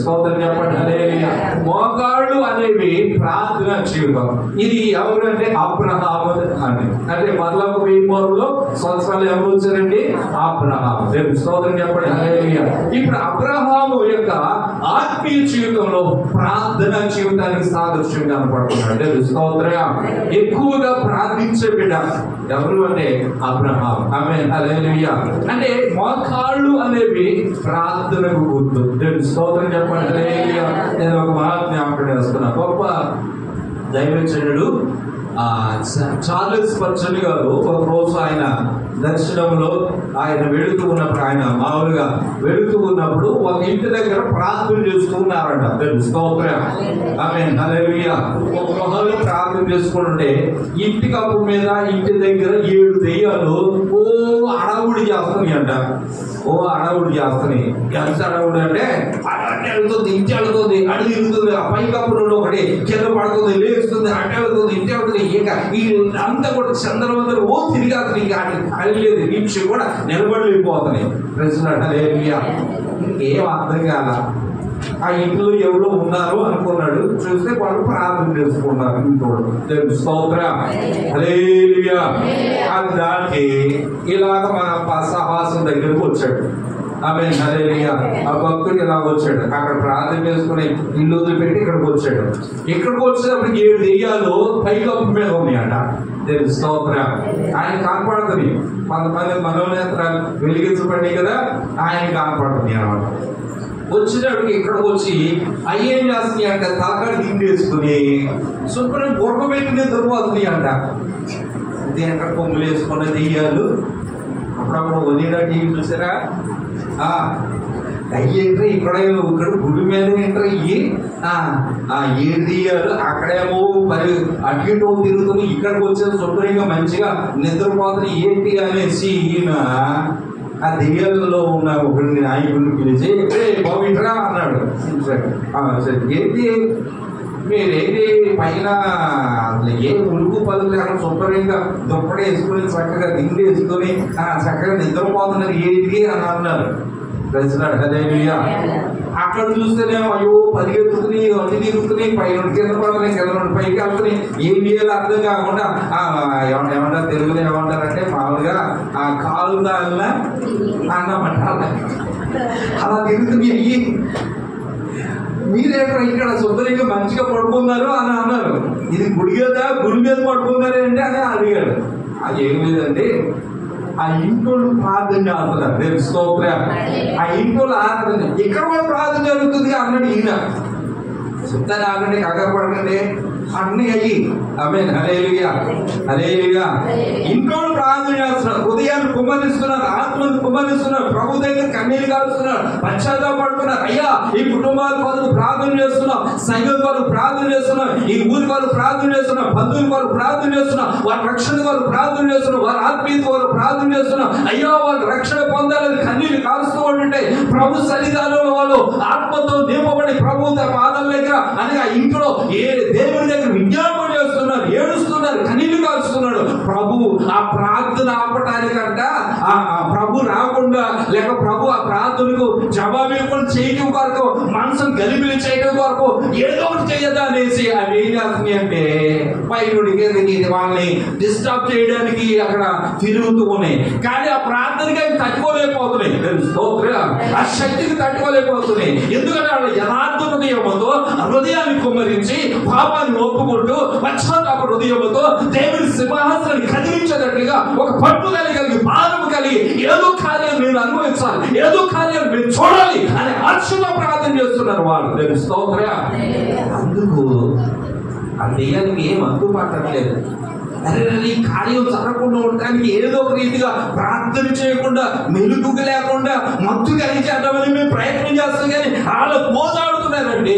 Speaker 1: స్తోత్రం చెప్పండి, హల్లెలూయా. మోకాళ్ళు అనేవి ప్రార్థన జీవితం. ఇది ఎవరంటే అబ్రహాము అని. అంటే మొదలకు 1000 మోర్లు సంవత్సరాలు ఎవరు వచ్చారండి, అబ్రహాము. స్తోత్రం చెప్పండి, హల్లెలూయా. ఇప్పుడు అబ్రహాము యొక్క ఆత్మీయ జీవితంలో ప్రార్థన జీవితానికి సాదృశ్యం కనపడుతున్నాడు. స్తోత్రం. ఎక్కువగా ప్రార్థించే బిడ్డ ఎవరు అంటే అబ్రహాం. ఆమేన్ హల్లెలూయా. అంటే మోకాళ్ళు అనేవి ప్రార్థనకు గుర్తు. దేవుని స్తోత్రం చెప్పండి. హల్లెలూయా. నేను ఒక మహాత్మ జ్ఞాపకం చేస్తున్నా. గొప్ప దైవజనుడు చార్లెస్ స్పర్జన్ గారు ఒక రోజు ఆయన దర్శనంలో ఆయన వెళుతూ ఉన్నప్పుడు, ఆయన మామూలుగా వెళుతూ ఉన్నప్పుడు ఒక ఇంటి దగ్గర ప్రార్థన చేస్తూ ఉన్నారంట. స్తోత్రం ఆమేన్ హల్లెలూయా. ఒక గృహంలో ప్రార్థన చేసుకుంటుంటే ఇంటి కప్పు మీద ఇంటి దగ్గర 7 దెయ్యాలు అడవుడి చేస్తున్నాయి అంట. అడవుడి చేస్తున్నాయి. ఎంత అడవుడు అంటే అటు వెళ్తుంది, ఇంటి వెళ్తుంది, అడుగు ఇరుగుతుంది, ఆ పై కప్పు నుండి ఒకటి కింద పడుతుంది, లేస్తుంది, అటు వెళ్తుంది, ఇంటి వెళ్తుంది. ఇక ఈ అంతా కూడా చంద్రవందరూ తిరిగి లేదు, నిమిషం కూడా నిలబడలేకపోతున్నాయి. ఏం అర్థం కాల. ఆ ఇంట్లో ఎవరో ఉన్నారు అనుకున్నాడు. చూస్తే వాళ్ళు ప్రార్థన చేసుకున్నారు ఇంకోడు. స్తోత్రం హల్లెలూయా. అది దాటి ఇలాగ మన సహాసం దగ్గరకు వచ్చాడు. ఆమేన్ హల్లెలూయా. ఆ భక్తుడు ఇలా వచ్చాడు, అక్కడ ప్రార్థన చేసుకుని ఇల్లు వదిలిపెట్టి ఇక్కడికి వచ్చాడు. ఇక్కడికి వచ్చేటప్పుడు 7 దెయ్యాలు పైకప్పు మీద ఉన్నాయట. స్తోత్రం. ఆయన కనపడుతుంది. కొంతమంది మనోనేత్రాలు వెలిగించబడి కదా, ఆయన కనపడుతుంది అన్నమాట. వచ్చినప్పుడు ఇక్కడికి వచ్చి అయ్యేం చేస్తున్నాయి అంట, తలకాడ దిండి వేసుకుని శుభ్రం బుర్ర పెట్టి నిద్రపోతుంది అంట. ఇది ఎక్కడ పొంగులు వేసుకున్న దెయ్యాలు. అప్పుడప్పుడు వదిలిన టీవీ చూసారా? అయ్యేంట్రా ఇక్కడ గుడి మీద ఏంట్రా ఇవి 7 దెయ్యాలు. అక్కడేమో మరి అటు ఇటు తిరుగుతుంది, ఇక్కడికి వచ్చేది శుభ్రంగా మంచిగా నిద్రపోతుంది ఏంటి అనేసి ఈయన ఆ దెయ్యాలలో ఉన్న ఒకరిని నాయకుడిని పిలిచి బాబిట్రా అన్నాడు. ఏంటి మీరేంటి పైన ఏ ఉలుగు పలుకు అక్కడ శుభ్రంగా దుప్పటి వేసుకుని చక్కగా దిండి వేసుకొని చక్కగా నిద్రపోతున్నారు ఏంటి అని అన్నారు. హల్లెలూయా. అక్కడ చూస్తేనేమో అయ్యో పరిగెత్తుకుని అన్ని తిరుగుతున్నాయి, పైన కింద పడుతున్నాయి, కింద నుండి పైకి వెళ్తున్నాయి. ఏం చేయాలో అర్థం కాకుండా ఏమంటారు తెలుగులో ఏమంటారంటే మామూలుగా ఆ కాలు దానిలా అన్నమాట అలా తిరుగుతున్నాయి. మీరేంటో ఇక్కడ శుభ్రంగా మంచిగా పడుకున్నారు అని అన్నారు. ఇది గుడి కదా, గుడి మీద పడుకున్నారు అంటే అని అడిగాడు. అది ఏం లేదంటే ఆ ఇంట్లో ప్రార్థన చేస్తున్నారు. స్తోత్రం. ఆ ఇంట్లో ఆరాధన ఇక్కడ కూడా ప్రార్థన జరుగుతుంది అన్నాడు ఈయన. చెప్తాను ఆగండి, కంగారు పడకండి, అన్ని అయ్యి. ఆమేన్ హల్లెలూయా హల్లెలూయా. ఇంట్లో ప్రార్థన చేస్తున్నారు, హృదయాన్ని కుమ్మరిస్తున్నారు, ఆత్మను కుమ్మరిస్తున్నారు, ప్రభు దగ్గర కన్నీరు కాలుస్తున్నారు, పశ్చాత్తాపడుతున్నారు. అయ్యా ఈ కుటుంబాల కొరకు ప్రార్థన చేస్తున్నాం, సంఘం కొరకు ప్రార్థన చేస్తున్నాం, ఈ ఊరి కొరకు ప్రార్థన చేస్తున్నాం, బంధువుల కొరకు ప్రార్థన చేస్తున్నాం, వారి రక్షణ కొరకు ప్రార్థన చేస్తున్నాం, వారి ఆత్మీయత కొరకు ప్రార్థన చేస్తున్నాం. అయ్యా వాళ్ళు రక్షణ పొందాలని కన్నీరు కాలుస్తూ ఉంటుంటే ప్రభు సన్నిధానంలో వాళ్ళు ఆత్మతో నింపబడి ప్రభు పాదాల దగ్గర అనగా ఇంట్లో దేవుని దగ్గర విజ్ఞాపన చేస్తున్నారు, ఏడుస్తున్నారు, కన్నీళ్లు కాలుస్తున్నాడు. ప్రభు ఆ ప్రార్థన ఆపటానికంట ప్రభు రాకుండా లేక ప్రభు ఆ ప్రార్థనకు జవాబు ఇవ్వకుండా చేయటం కొరకు, మనసును గలిబిలి చేయడం కొరకు ఏదో ఒకటి చేయదా అనేసి అవి ఏం చేస్తుంది అంటే పైనుడికి వాళ్ళని డిస్టర్బ్ చేయడానికి అక్కడ తిరుగుతూ ఉన్నాయి. కానీ ఆ ప్రార్థనకి అవి తట్టుకోలేకపోతున్నాయి. ఆ శక్తికి తట్టుకోలేకపోతున్నాయి. ఎందుకంటే వాళ్ళ యథార్థ హృదయంతో హృదయాన్ని కుమ్మరించి పాపాన్ని ఒప్పుకుంటూ పశ్చాత్తాప హృదయంతో దేవుని సింహాసనాన్ని కదిలించేటట్లుగా ఒక పట్టుదల కలిగి, భారం కలిగి ఏదో కార్యం నేను అనుభవించాలి, ఏదో కార్యం నేను చూడాలి అనే ఆశతో ప్రార్థన చేస్తున్నారు వాళ్ళు. స్తోత్రం. అందుకు ఆ దెయ్యానికి ఏం అందుబాటట్లేదు. అరే ఈ కార్యం జరగకుండా ఉండడానికి ఏదో ఒక రీతిగా ప్రార్థన చేయకుండా, మెలుగు లేకుండా, మత్తు కలిగేద్దామని మేము ప్రయత్నం చేస్తాం, కానీ వాళ్ళు పోదాడుతున్నారండి.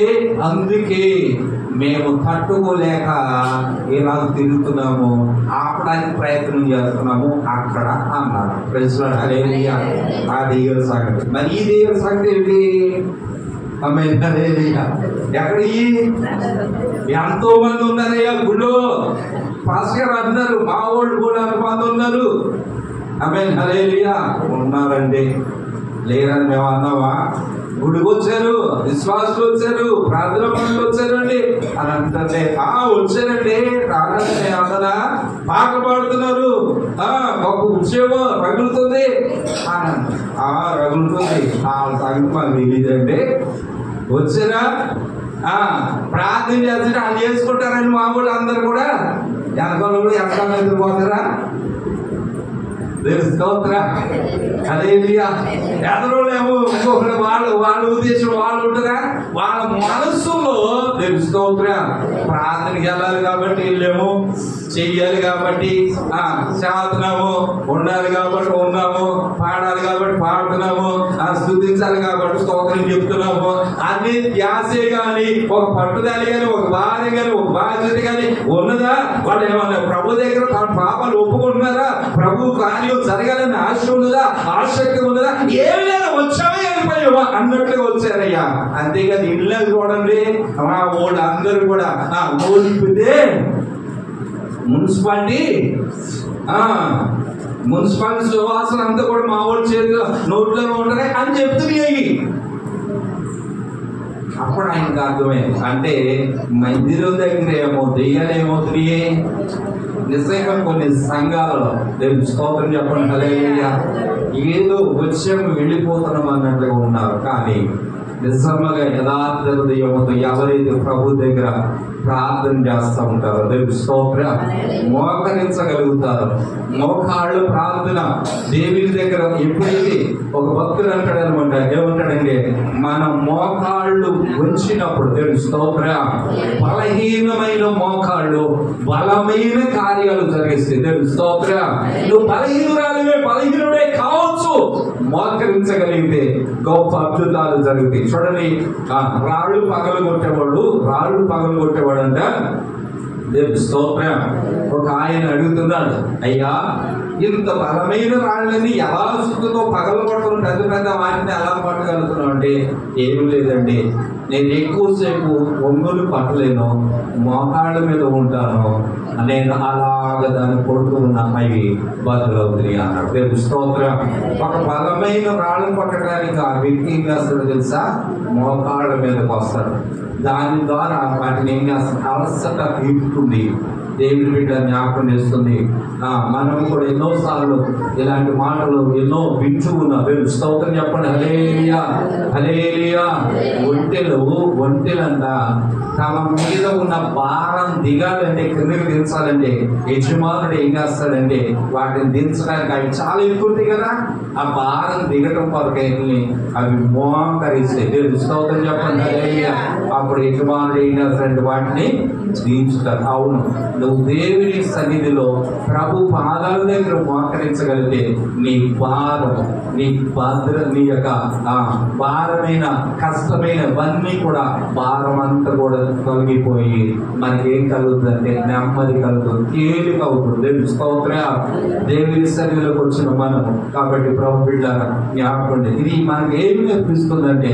Speaker 1: అందుకే మేము తట్టుకోలేక ఇలా తిరుగుతున్నాము, ఆపడానికి ప్రయత్నం చేస్తున్నాము అక్కడ అన్నారు. హల్లెలూయా. ఆ దెయ్యాల సంగతి. మరి ఈ దెయ్యాల సంగతి ఏంటి? ఎక్కడ ఎంతో మంది ఉన్నారయ్యా గుళ్ళో. పాస్టర్ అన్నారు, మా వాళ్ళు కూడా అంతమంది ఉన్నారు. ఆమేన్ హల్లెలూయా. ఉన్నారండి, లేరని మేము అన్నావా? గుడికి వచ్చారు, విశ్వాసులు వచ్చారు, ప్రార్థన పనులు వచ్చారండి అని అంటే వచ్చారండి రానంటే అందరా పాటలు పాడుతున్నారు, గొప్ప ఉద్యోగం రగులుతుంది అని రగులుతుంది. ఆ సంగతి మాకు తెలియదండి. వచ్చారా ప్రార్థన చేస్తే అది చేసుకుంటారని మా వాళ్ళు అందరు కూడా వెనకాల ఎక్కడ నిద్రపోతారా? స్తోత్రం. హల్లెలూయా. ఎదరోలేమో ఇంకొకటి వాళ్ళ ఉద్దేశం వాళ్ళు ఉంటుందా, వాళ్ళ మనస్సులో స్తోత్రం ప్రార్థనకి వెళ్ళాలి కాబట్టి వెళ్ళాము, చెయ్యాలి కాబట్టి చేస్తున్నాము, ఉండాలి కాబట్టి ఉన్నాము, పాడాలి కాబట్టి పాడుతున్నాము, స్తుతించాలి కాబట్టి స్తోత్రం చెప్తున్నాము. అన్ని ధ్యాసే కానీ ఒక పట్టుదల కానీ ఒక బాధ కానీ ఒక బాధ్యత కానీ ఉన్నదా? వాళ్ళు ఏమన్నా ప్రభు దగ్గర తన పాపాలు ఒప్పుకుంటున్నారా? ప్రభు కార్యం జరగాలని ఆశ ఉన్నదా, ఆసక్తి ఉన్నదా? ఏమైనా వచ్చామే వెళ్ళిపోయావా అన్నట్లుగా వచ్చారయ్యా. అంతేకాదు ఇల్లు చూడండి, వాళ్ళు అందరూ కూడా ఓడిపితే మున్సిపాలిటీ సువాసన అంతా కూడా మా ఊరి చేతిలో నోట్లోనే ఉంటాయి అని చెప్తున్నాయి. అప్పుడు ఆయనకు అర్థమైంది, అంటే మందిరం దగ్గర ఏమో దెయ్యాలు ఏమవుతున్నాయి. నిజంగా కొన్ని సంఘాలలో దేవుని స్తోత్రం చెప్పండి హల్లెలూయా, ఏదో వచ్చాము వెళ్ళిపోతున్నాం అన్నట్లుగా ఉన్నారు. కానీ నిజంగా యథార్థ హృదయంతో ఎవరైతే ప్రభు దగ్గర ప్రార్థన చేస్తూ ఉంటారో దేవుని స్తోత్రం, మోకరించగలుగుతారు. మోకాళ్ళు ప్రార్థన దేవుని దగ్గర ఎప్పుడైతే ఒక భక్తుడు అంటాడు అనమాట, ఏమంటాడంటే మన మోకాళ్ళు ఉంచినప్పుడు దేవుని స్తోత్రం బలహీనమైన మోకాళ్ళు బలమైన కార్యాలు జరిగిస్తాయి. దేవుని స్తోత్రం. నువ్వు బలహీనుడే కావచ్చు, మోకరించగలిగితే గొప్ప అద్భుతాలు జరుగుతాయి. చూడండి, రాళ్ళు పగలు కొట్టేవాడు అంట దేవుని స్తోత్రం. ఒక ఆయన అడుగుతున్నాడు, అయ్యా ఇంత బలమైన రాళ్ళని ఎలా సుఖంతో పగలు కొట్టడం, పెద్ద పెద్ద వాటిని ఎలా పట్టగలుగుతున్నావు అంటే, ఏమి లేదండి, నేను ఎక్కువసేపు ఒంగులు పట్టలేను, మోకాళ్ళ మీద ఉంటాను, నేను అలాగ దాన్ని కొడుతూ ఉన్నా అవి బదులవుతుంది అన్నాడు. దేవుని స్తోత్రం. ఒక బలమైన రాళ్ళు కొట్టడానికి ఆ వ్యక్తి ఏం చేస్తాడో తెలుసా? మోకాళ్ళ మీదకి వస్తాడు. దాని ద్వారా వాటిని ఏం చేస్తాడు? అలసట తీరుతుంది. దేవుని బిడ్డ జ్ఞాపకం చేస్తుంది. మనం కూడా ఎన్నోసార్లు ఇలాంటి మాటలు ఎన్నో వింటూ ఉన్నాం. దేవుని స్తోత్రం చెప్పండి హల్లెలూయా, హల్లెలూయా. ఒంటెలంట తమ మీద ఉన్న భారం దిగాలంటే, కిందకి దించాలంటే యజమానుడు ఏం చేస్తాడంటే వాటిని దించడానికి అవి చాలా ఎక్కువ ఉంటాయి కదా, ఆ భారం దిగటం కొరకు అవి మోకరిస్తాయి. దేవుని స్తోత్రం చెప్పండి హల్లెలూయా. అప్పుడు యజమానుడు ఏం చేస్తాడంటే వాటిని దించుతారు. అవును, నువ్వు దేవుని సన్నిధిలో ప్రభు పాదాల దగ్గర మోకరించగలిగితే నీ భారం, నీ యొక్క భారమైన కష్టమైనవన్నీ కూడా భారం అంతా కూడా తొలగిపోయి మనకి ఏం కలుగుతుందంటే నెమ్మది కలుగుతుంది, తేలిక అవుతుంది. దేవుని స్తోత్రం. దేవుని సన్నిధిలోకి వచ్చిన మనం కాబట్టి ప్రభు బిడ్డలారా జ్ఞాపకండి, ఇది మనకి ఏమి నేర్పిస్తుందంటే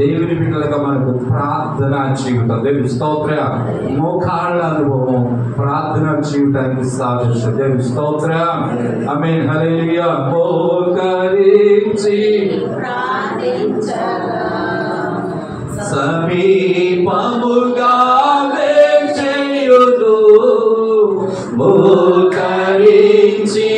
Speaker 1: దేవుని బిడ్డలుగా మనకు ప్రార్థన జీవితం. దేవుని స్తోత్రం. మోకాళ్ళ అనుభవం ప్రార్థన జీవితానికి సాధిస్తుంది. దేవుని స్తోత్రం. ఆమేన్ హల్లెలూయా. మోకరించి సమీపముగా వేచేయుదు, మోకరించి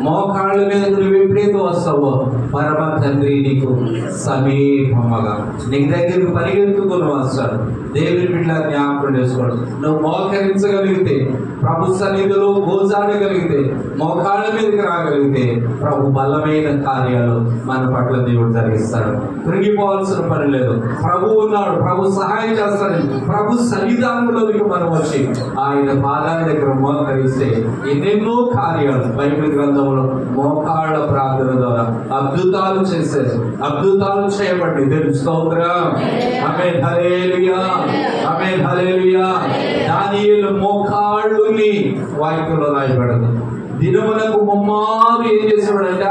Speaker 1: మోకాళ్ళ మీద నువ్వు ఎప్పుడైతే వస్తావో పరమ తండ్రి నీకు సమీపముగా నీ దగ్గరకు పరిగెత్తుకుని వస్తాడు. దేవుని బిడ్డ జ్ఞాపకం చేసుకోవడం. నువ్వు మోకరించగలిగితే, ప్రభు సన్నిధిలో గోజాడగలిగితే, మోకాళ్ళ మీదకి రాగలిగితే ప్రభు బలమైన కార్యాలు మన పట్ల దేవుడు జరిగిస్తాడు. కృంగిపోవాల్సిన పని లేదు. ప్రభు ఉన్నాడు, ప్రభు సహాయం చేస్తాడు. ప్రభు సన్నిధానంలోకి మనం వచ్చి ఆయన పాదాల దగ్గర మోకరిస్తే ఎన్నెన్నో కార్యాలు బైబిల్ గ్రంథంలో మోకాళ్ళ ప్రార్థన ద్వారా అద్భుతాలు చేశారు. అద్భుతాలు చేయబడి దేవుని స్తోత్రం. ఆమేన్ హల్లెలూయా, ఆమేన్ హల్లెలూయా. దానియేలు మోకాళ్ళుని వాక్యంలో రాయబడింది. దినమునకు ముమ్మారు ఏం చేసేవాడంట?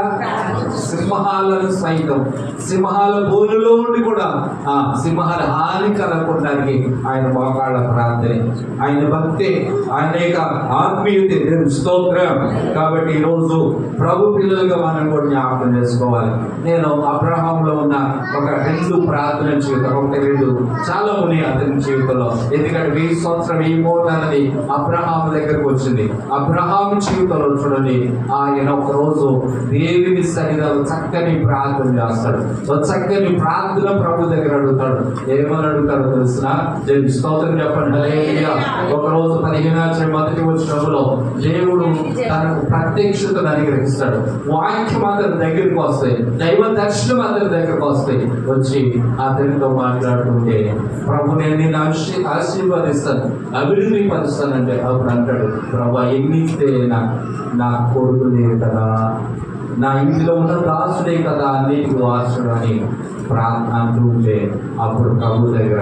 Speaker 1: సింహాలను సైతం, సింహాల బోనులో ఉండి కూడా ఆ సింహాల హాని కలగడానికి ఆయన మోకాళ్ళ ప్రార్థనే, ఆయన భక్తి, ఆయన యొక్క ఆత్మీయతే దేవుని స్తోత్రం. కాబట్టి ఈరోజు ప్రభు పిల్లలుగా మనం కూడా జ్ఞాపకం చేసుకోవాలి. నేను అబ్రహాంలో ఉన్న ఒక 2 ప్రార్థన జీవితం, 1-2 చాలా ఉన్నాయి అతని జీవితంలో. ఎందుకంటే 1000 సంవత్సరం ఈ మోటాలని అబ్రహాం దగ్గరకు వచ్చింది. అబ్రహాం జీవితంలో చూడండి, ఆయన ఒక రోజు దేవుని సన్నిధిలో చక్కని ప్రార్థన చేస్తాడు. చక్కని ప్రార్థన ప్రభు దగ్గర అడుగుతాడు. ఏమని అడుగుతాడో తెలుసిన? దేవుని స్తోత్రం చెప్పండి హల్లెలూయా. ఒక రోజు 15వ మొదటి వచనంలో దేవుడు తనకు ప్రత్యక్షతను అనుగ్రహిస్తాడు. వాక్యం అతని దగ్గరికి వస్తాయి, దైవ దర్శనం అతని దగ్గరకు వస్తాయి. వచ్చి అతనితో మాట్లాడుతుంటే, ప్రభు నేను నిన్ను ఆశీర్వదిస్తాను, అభివృద్ధి పరుస్తానంటే అప్పుడు అంటాడు, ప్రభు ఎన్నిస్తే నా కొడుకు లేదు కదా, నా ఇంటిలో ఉన్న దాసుడే కదా అన్నిటికీ వారసుడు అని అంటుంటే అప్పుడు ప్రభు దగ్గర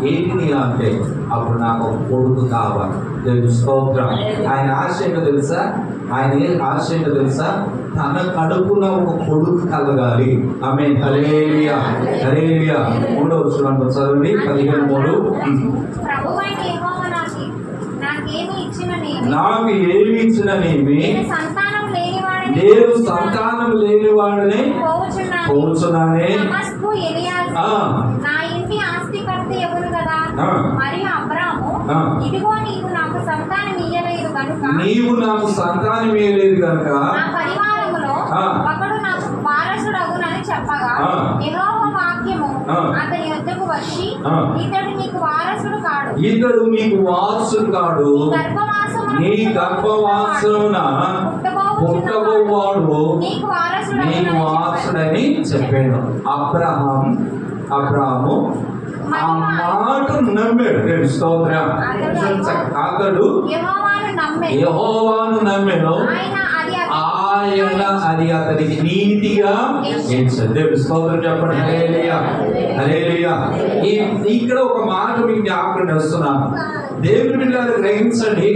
Speaker 1: ఏంటి అంటే అప్పుడు నాకు ఒక కొడుకు కావాలి. దేవుని స్తోత్రం. ఆయన ఆశ ఏంటో తెలుసా? ఆయన ఆశ ఏంటో తెలుసా? తన కడుపున ఒక కొడుకు కలగాలి. ఆమేన్ హల్లెలూయా, హల్లెలూయా. 3వ వచనం చదవండి, 15:3. నాకు ఏమి ఇచ్చిననేమి నేను సంతానం లేనివాడనే పోచున్నానే. నీవు నాకు సంతానం ఇయ్యలేదు కనుక
Speaker 2: చెప్పగా యెహోవా వాక్యము అతని యొద్దకు వచ్చి, ఇతడు నీకు వారసుడు కాడు,
Speaker 1: ఇతడు నీకు వారసుడు కాడు, నీ గర్భవాసమున పుట్టబోవాడు నీకు వారసుడని చెప్పాడు. అబ్రహాము ఆ మాట నమ్మాడు. స్తోత్రం. అతడు యెహోవాను నమ్మాడు, ఆయన అది అతనికి నీతిగా ఎంచాడు. స్తోత్రం చెప్పండి హల్లెలూయా, హల్లెలూయా. ఇక్కడ ఒక మాట మీకు జ్ఞాపకం చేస్తున్నాను. దేవుని బిడ్డలు గ్రహించండి.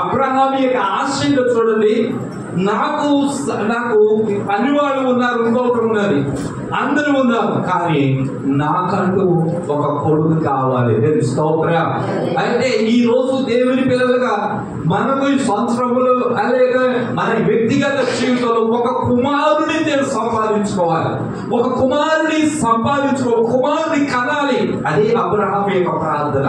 Speaker 1: అబ్రహాము యొక్క ఆశయంలో చూడండి, నాకు పనివాళ్ళు ఉన్నారు, ఇంకొకరు ఉన్నది, అందరూ ఉన్నారు, కానీ నాకంటూ ఒక కొడుకు కావాలి. దేవుని స్తోత్రం. అయితే ఈ రోజు దేవుని పిల్లలుగా మనకు ఈ సంవత్సరములు అలాగే మన వ్యక్తిగత జీవితంలో ఒక కుమారుని నేను సంపాదించుకోవాలి, ఒక కుమారుని కనాలి. అదే అబ్రహాము యొక్క ప్రార్థన.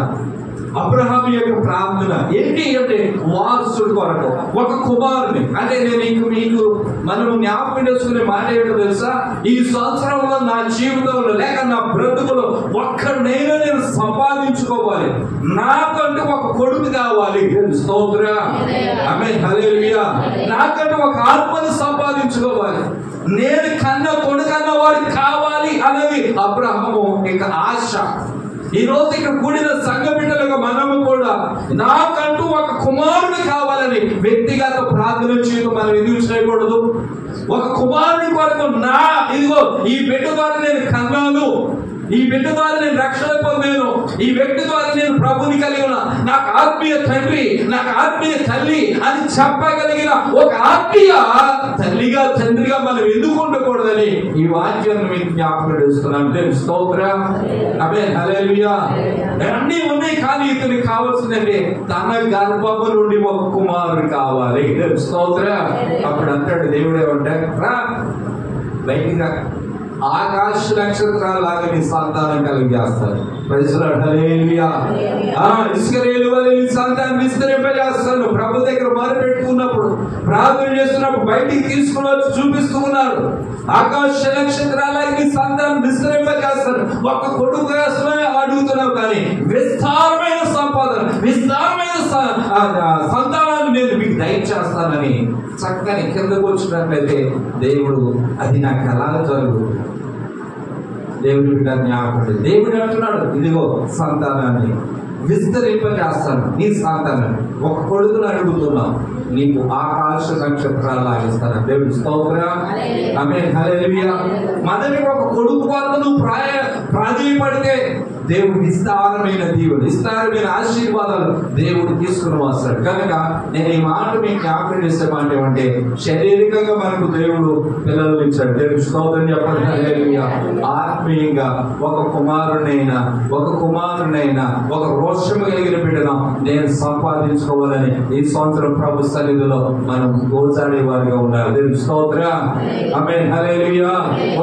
Speaker 1: అబ్రహాము యొక్క ప్రార్థన ఏంటి అంటే వారసుడి కొరకు ఒక కుమారుని. అంటే నేను మీకు మనము జ్ఞాపకం చేసుకునే మాట ఏంటో తెలుసా? ఈ సంవత్సరంలో నా జీవితంలో లేక నా బ్రతుకులో ఒక్కడైనా నేను సంపాదించుకోవాలి, నాకంటూ ఒక కొడుకు కావాలి. స్తోత్రం. ఆమేన్ హల్లెలూయా. నాకంటూ ఒక ఆత్మను సంపాదించుకోవాలి, నేను కన్న కొడుకన్న వాడు కావాలి అన్నది అబ్రహాము యొక్క ఆశ. ఈ రోజు ఇక్కడ కూడిన సంఘ బిడ్డలుగా మనము కూడా నాకంటూ ఒక కుమారుడు కావాలని వ్యక్తిగత ప్రార్థన జీవితం మనం ఎందుకు చేయకూడదు? ఒక కుమారుని కొరకు ఇదిగో ఈ బిడ్డ ద్వారా నేను కన్నాను, ఈ బిడ్డ ద్వారా నేను రక్షణ పొందాను, ఈ వ్యక్తి ద్వారా నేను ప్రభుని కలిగి ఉన్నా, నాకు ఆత్మీయ తండ్రి, నాకు ఆత్మీయ తల్లి అని చెప్పగలిగిన ఒక ఆత్మీయ తల్లిగా తండ్రిగా మనం ఎందుకు ఉండకూడదని ఈ వాక్యాన్ని మీకు జ్ఞాపకం చేస్తున్నాను. స్తోత్రం. ఆమేన్ హల్లెలూయా. అన్నీ ఉన్నాయి, కానీ ఇతనికి కావాల్సిందంటే తన గర్భము నుండి ఒక కుమారుడు కావాలి. స్తోత్రం. అప్పుడు అంటాడు దేవుడు ఏమంటాడు, రా బయటికి రా, ఆకాశ నక్షత్రాల లాగా నీ సంతానం కలిగేస్తాను. ఇస్రాయేలు వలె నీ సంతానం విస్తరింపజేస్తాను. ప్రభు దగ్గర మొదలు పెట్టుకున్నప్పుడు ప్రార్థన చేస్తున్నప్పుడు బయటికి తీసుకుని వచ్చి చూపిస్తూ ఉన్నాడు. ఆకాశ నక్షత్రాలకి సంతానం విస్తరింపజేస్తాడు. ఒక కొడుకు కోసమే అడుగుతున్నావు, కానీ విస్తారమైన సంపాదన, విస్తారమైన సంతానాన్ని నేను మీకు దయచేస్తానని చక్కని కిందకు వచ్చినట్లయితే దేవుడు అది నాకు ఎలా జరుగు, దేవుడి జ్ఞాపకం. దేవుడు అంటున్నాడు, ఇదిగో సంతానాన్ని విస్తరింపజేస్తాను, నీ సంతానాన్ని. ఒక కొడుకును అడుగుతున్నావు, నీకు ఆకాశ నక్షత్రాలు లాగిస్తాను. దేవుడి స్తోత్రం. ఆమేన్, హల్లెలూయా. మనకి ఒక కొడుకు వల్ల నువ్వు ప్రాధేయపడితే దేవుడు విస్తారమైన దీవులు, విస్తారమైన ఆశీర్వాదాలు దేవుడు తీసుకుని వస్తాడు. కనుక నేను ఈ మాట మీకు జ్ఞాపకం చేసే మాట ఏమంటే, శారీరకంగా మనకు దేవుడు పిల్లలు ఇచ్చాడు. దేవుడు స్తోత్రం చెప్పండి, హల్లెలూయా. ఆత్మీయంగా ఒక కుమారునైనా ఒక రోషము కలిగిన బిడ్డను నేను సంపాదించుకోవాలని ఈ సంవత్సరం ప్రభు సన్నిధిలో మనం గోచాడే వారిగా ఉండాలి. దేవుడి స్తోత్రం. ఆమేన్, హల్లెలూయా.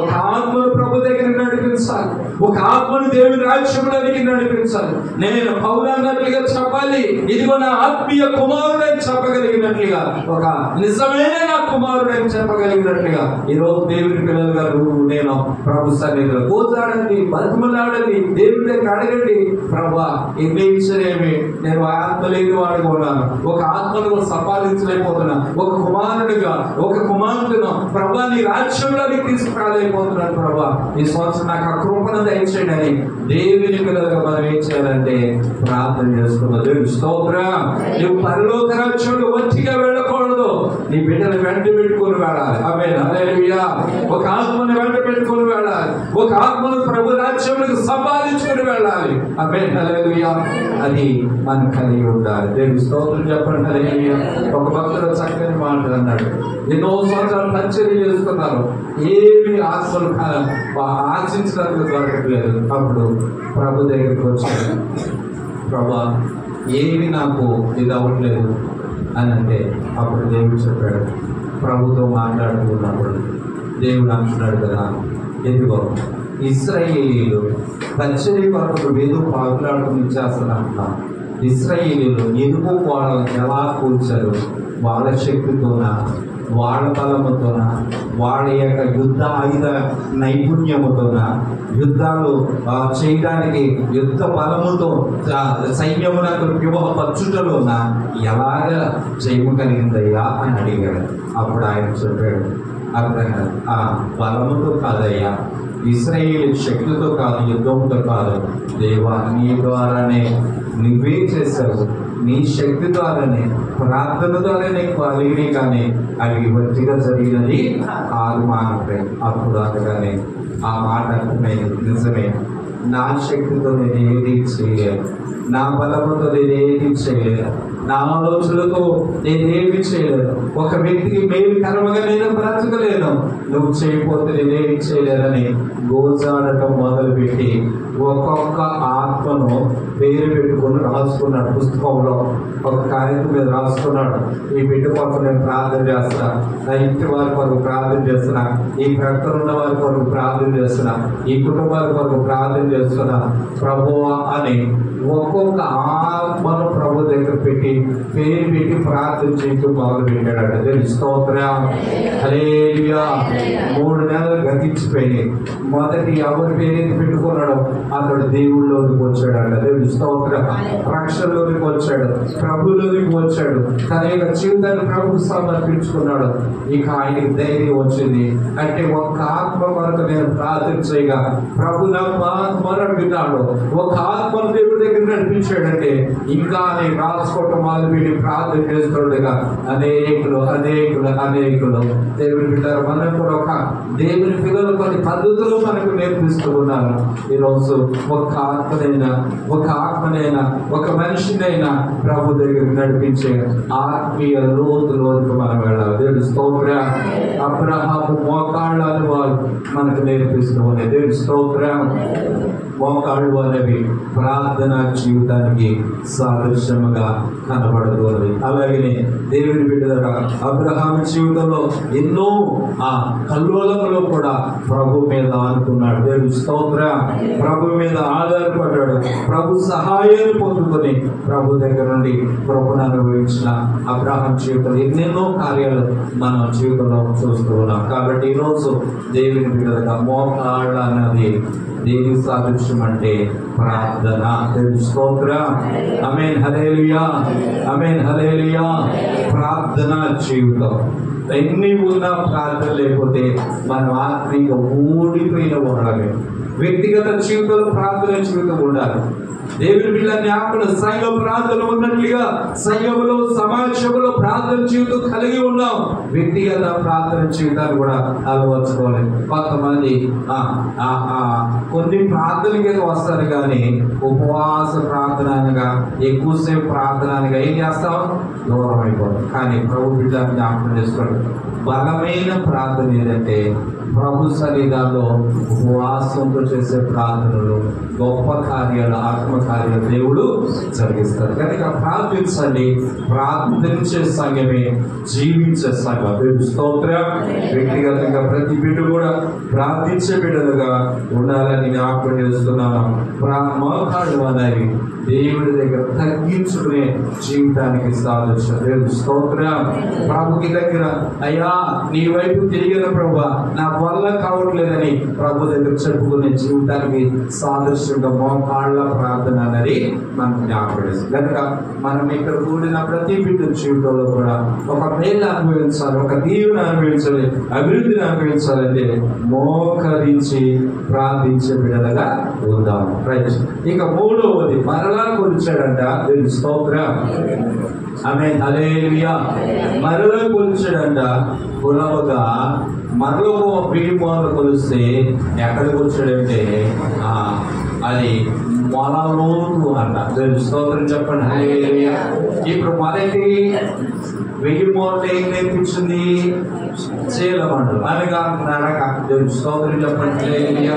Speaker 1: ఒక ఆత్మను ప్రభు దగ్గర నడిపించాలి, ఒక ఆత్మను దేవుని రాజ్యంలోనికి నడిపించాలి. నేను పౌరాన్నట్లుగా చెప్పాలి, ఇదిగో నా ఆత్మీయ కుమారుడని చెప్పగలిగినట్లుగా, ఒక నిజమైన నా కుమారుడని చెప్పగలిగినట్లుగా ఈరోజు దేవుని పిల్లలుగా నువ్వు నేను ప్రభు సన్నిధిలో గోచాడండి, బతుమలాడండి, దేవుని దగ్గర అడగండి. ప్రభా ఏమి నేను ఆత్మ లేని వాడుగా ఉన్నాను, ఒక ఆత్మను సంపాదించలేకపోతున్నా, ఒక కుమారుడిగా ఒక కుమారుడును ప్రభా నీ రాజ్యంలోకి తీసుకురాలేకపోతున్నాను. ప్రభా ఈ సంవత్సరం నాకు ఆ కృపను దయచేయండి అని దేవుని పిల్లలుగా మనం ఏం చేయాలంటే ప్రార్థన చేసుకున్నాం. దేవుని స్తోత్రం. నువ్వు పరలోక రాజ్యంలో వచ్చిగా వెళ్ళకూడదు, నీ బిడ్డను వెంట పెట్టుకుని వెళ్ళాలి. ఆమేన్, హల్లెలూయా. ఒక ఆత్మను వెంట పెట్టుకుని వెళ్ళాలి, ఒక ఆత్మను ప్రభు రాజ్యంలోకి సంపాదించుకుని వెళ్ళాలి. ఆమేన్, హల్లెలూయా. అది మనం కలిగి ఉండాలి. దేవుని స్తోత్రం చెప్పండి, హల్లెలూయా. ఒక భక్తుడు చక్కని మాట అన్నాడు, ఎన్నో సంవత్సరాలు పరిచర్య చేస్తున్నారు, ఏమి ఆశలు ఆశించినట్లు దొరకట్లేదు. అప్పుడు ప్రభు దగ్గరికి వచ్చాడు, ప్రభా ఏమి నాకు ఇది అవ్వట్లేదు అని అంటే, అప్పుడు దేవుడు చెప్పాడు, ప్రభుతో మాట్లాడుతున్నప్పుడు దేవుడు అంటున్నాడు కదా, ఎదుగో ఇశ్రాయేలీయులు పరిచర్య కొరకు వేదు పాకులాడుకుని ఇచ్చేస్తానంటున్నా. ఇశ్రాయేలీయులు ఎదుగు కోడలను ఎలా కూర్చారు, వాళ్ళ శక్తితోన, వాళ్ళ బలముతోన, వాళ్ళ యొక్క యుద్ధ ఆయుధ నైపుణ్యముతోన, యుద్ధాలు చేయడానికి యుద్ధ బలముతో సైన్యమునకు వ్యూహపరచుటలోన ఎలాగ జయము కలిగిందయ్యా అని అడిగాడు. అప్పుడు ఆయన చెప్పాడు, అర్థం ఆ బలముతో కాదయ్యా, ఇశ్రాయేలు శక్తితో కాదు, యుద్ధంతో కాదు, దేవా నీ ద్వారానే నువ్వే చేశావు, నీ శక్తి ద్వారానే ప్రార్థన ద్వారానే కలిగినాయి, కానీ అవి వట్టిగా జరిగినది ఆరు మానవే. అప్పుడు అనగానే ఆ మాట నిజమే, నా శక్తితో నేను ఏది చేయలేను, నా బలముతో నేను ఏది చేయలేను, నా ఆలోచనలతో నేనేమి చేయలేను, ఒక వ్యక్తికి మేలు కర్మగా నేను బ్రతకలేను, నువ్వు చేయకపోతే నేనేమి చేయలేదని గోజాడటం మొదలుపెట్టి ఒక్కొక్క ఆత్మను పేరు పెట్టుకుని రాసుకున్నాడు. పుస్తకంలో ఒక కాగితం మీద రాసుకున్నాడు, ఈ బిడ్డ కొరకు నేను ప్రార్థన చేస్తున్నా, నా ఇంటి వారి కొరకు ప్రార్థన చేస్తున్నా, ఈ ప్రక్కన ఉన్న వారి కొరకు ప్రార్థన చేస్తున్నా, ఈ కుటుంబాల కొరకు ప్రార్థన చేస్తున్నా ప్రభువా అని ఒక్కొక్క ఆత్మను ప్రభు దగ్గర పెట్టి పేరు పెట్టి ప్రార్థన చేయటం మొదలు పెట్టాడట. దేవుని స్తోత్రం, హల్లెలూయా. 3 నెలలు గతించిపోయి మొదటి ఎవరి పేరు పెట్టుకున్నాడో అతడు దేవుళ్ళలోకి వచ్చాడట. దేవుని స్తోత్రం. రక్షణలోనికి వచ్చాడు, ప్రభులోనికి వచ్చాడు, తన యొక్క జీవితాన్ని ప్రభుకు సమర్పించుకున్నాడు. ఇక ఆయనకి ధైర్యం వచ్చింది. అంటే ఒక ఆత్మ వరకు నేను ప్రార్థన చేయగా ప్రభు నా ఆత్మను విన్నాడు, ఒక ఆత్మను దేవుడి దగ్గర నడిపించాడంటే ఇంకా నేను రాసుకోవటం మొదలుపెట్టి ప్రార్థన చేస్తుండగా అనేకులు దేవుని బిడ్డలు మనం కూడా ఒక దేవుని పిల్లలు కొన్ని పద్ధతులు మనకు నేర్పిస్తూ ఉన్నారు. ఈరోజు ఒక ఆత్మనైనా ఒక మనిషినైనా ప్రభు దగ్గరికి నడిపించే ఆత్మీయ లోతులోకి మనం వెళ్ళాలి. దేవుని స్తోత్రం. అబ్రహాము మోకాళ్ళు అనుభవాలు మనకు నేర్పిస్తూ ఉన్నాయి. దేవుని స్తోత్రం. మోకాళ్ళు అనేవి ప్రార్థన జీవితానికి సాదృశ్యముగా కనబడుతుంది. అలాగే దేవుని బిడ్డలారా, అబ్రహాము జీవితంలో ఎన్నో ఆ కల్లోలంలో కూడా ప్రభు మీద ఆనుకున్నాడు. దేవుని స్తోత్రం. ప్రభు మీద ఆధారపడ్డాడు. ప్రభు సహాయాన్ని పొందుకొని ప్రభు దగ్గర నుండి ప్రభుని అనుభవించిన అబ్రహాం జీవితంలో ఎన్నెన్నో కార్యాలు మన జీవితంలో చూస్తూ ఉన్నాం. కాబట్టి ఈరోజు దేవుని బిడ్డలుగా మోకాళ్ళ అన్నది దేని సాదృశ్యం అంటే ప్రార్థన. దేవుని స్తోత్రం. ఆమేన్ హల్లెలూయా, ఆమేన్ హల్లెలూయా. ప్రార్థన జీవితం ఎన్ని ఉన్నా ప్రార్థన లేకపోతే మనం ఆత్మీయంగా ఊడిపోయిన ఉండడమే. వ్యక్తిగత జీవితంలో ప్రార్థన జీవితం ఉండాలి. దేవుని బిడ్డ జ్ఞాపకం సంఘ ప్రార్థన ఉన్నట్లుగా సంఘములో సమాజంలో ప్రార్థన జీవితం కలిగి ఉన్నాం. వ్యక్తిగత ప్రార్థన జీవితాన్ని కూడా అలవర్చుకోవాలి. కొంతమంది కొన్ని ప్రార్థనకి వస్తారు కానీ ఉపవాస ప్రార్థనగా ఎక్కువసేపు ప్రార్థనగా ఏం చేస్తాం? దూరం అయిపోతాం. కానీ ప్రభు బిడ్డ జ్ఞాపకం చేసుకోండి, బలమైన ప్రార్థన ఏదంటే ప్రభు సన్నిధానంలో ఉపవాసంతో చేసే ప్రార్థనలు గొప్ప కార్యాలు, ఆత్మ కార్యాలు దేవుడు జరిగిస్తారు. కనుక ప్రార్థించండి. ప్రార్థించే సంఘమే జీవించే సంఘం. దేవుని స్తోత్రం. వ్యక్తిగతంగా ప్రతి బిడ్డ కూడా ప్రార్థించే బిడ్డలుగా ఉండాలని జ్ఞాపకం చేస్తున్నాను. మోకాళ్ళు అనేవి దేవుడి దగ్గర తగ్గించుకునే జీవితానికి సాదృశ్యం. దేవుని స్తోత్రం. ప్రభుకి దగ్గర అయ్యా నీ వైపు తిరిగిన ప్రభు నా వల్ల కావట్లేదని ప్రభు దగ్గర చెప్పుకునే జీవితానికి సాదృశ్యంగా మోకాళ్ళ ప్రార్థన అనేది మనకు జ్ఞాపకం. కనుక మనం ఇక్కడ కూడిన ప్రతి బిడ్డ జీవితంలో కూడా ఒక మేలు అనుభవించాలి, ఒక దీవెన అనుభవించాలి, అభివృద్ధిని అనుభవించాలంటే మోకరించి ప్రార్థించే బిడ్డలుగా ఉందాము. రైట్. ఇక మూడవది మరలా కొలిచాడంట. దేవుని స్తోత్రం. ఆమేన్ హల్లెలూయా. మరలా కొలిచాడంట. కులముగా మరలో విడిపోలు కొలిస్తే ఎక్కడికి వచ్చాడంటే అది మొలలోతు అంట. దేవుని స్తోత్రం చెప్పండి హల్లెలూయా. ఇప్పుడు మొదటి 1000 మూరలు ఏం నేర్పించింది? చీలమండలు అనగా నడక. దేవుని స్తోత్రం చెప్పండి హల్లెలూయా.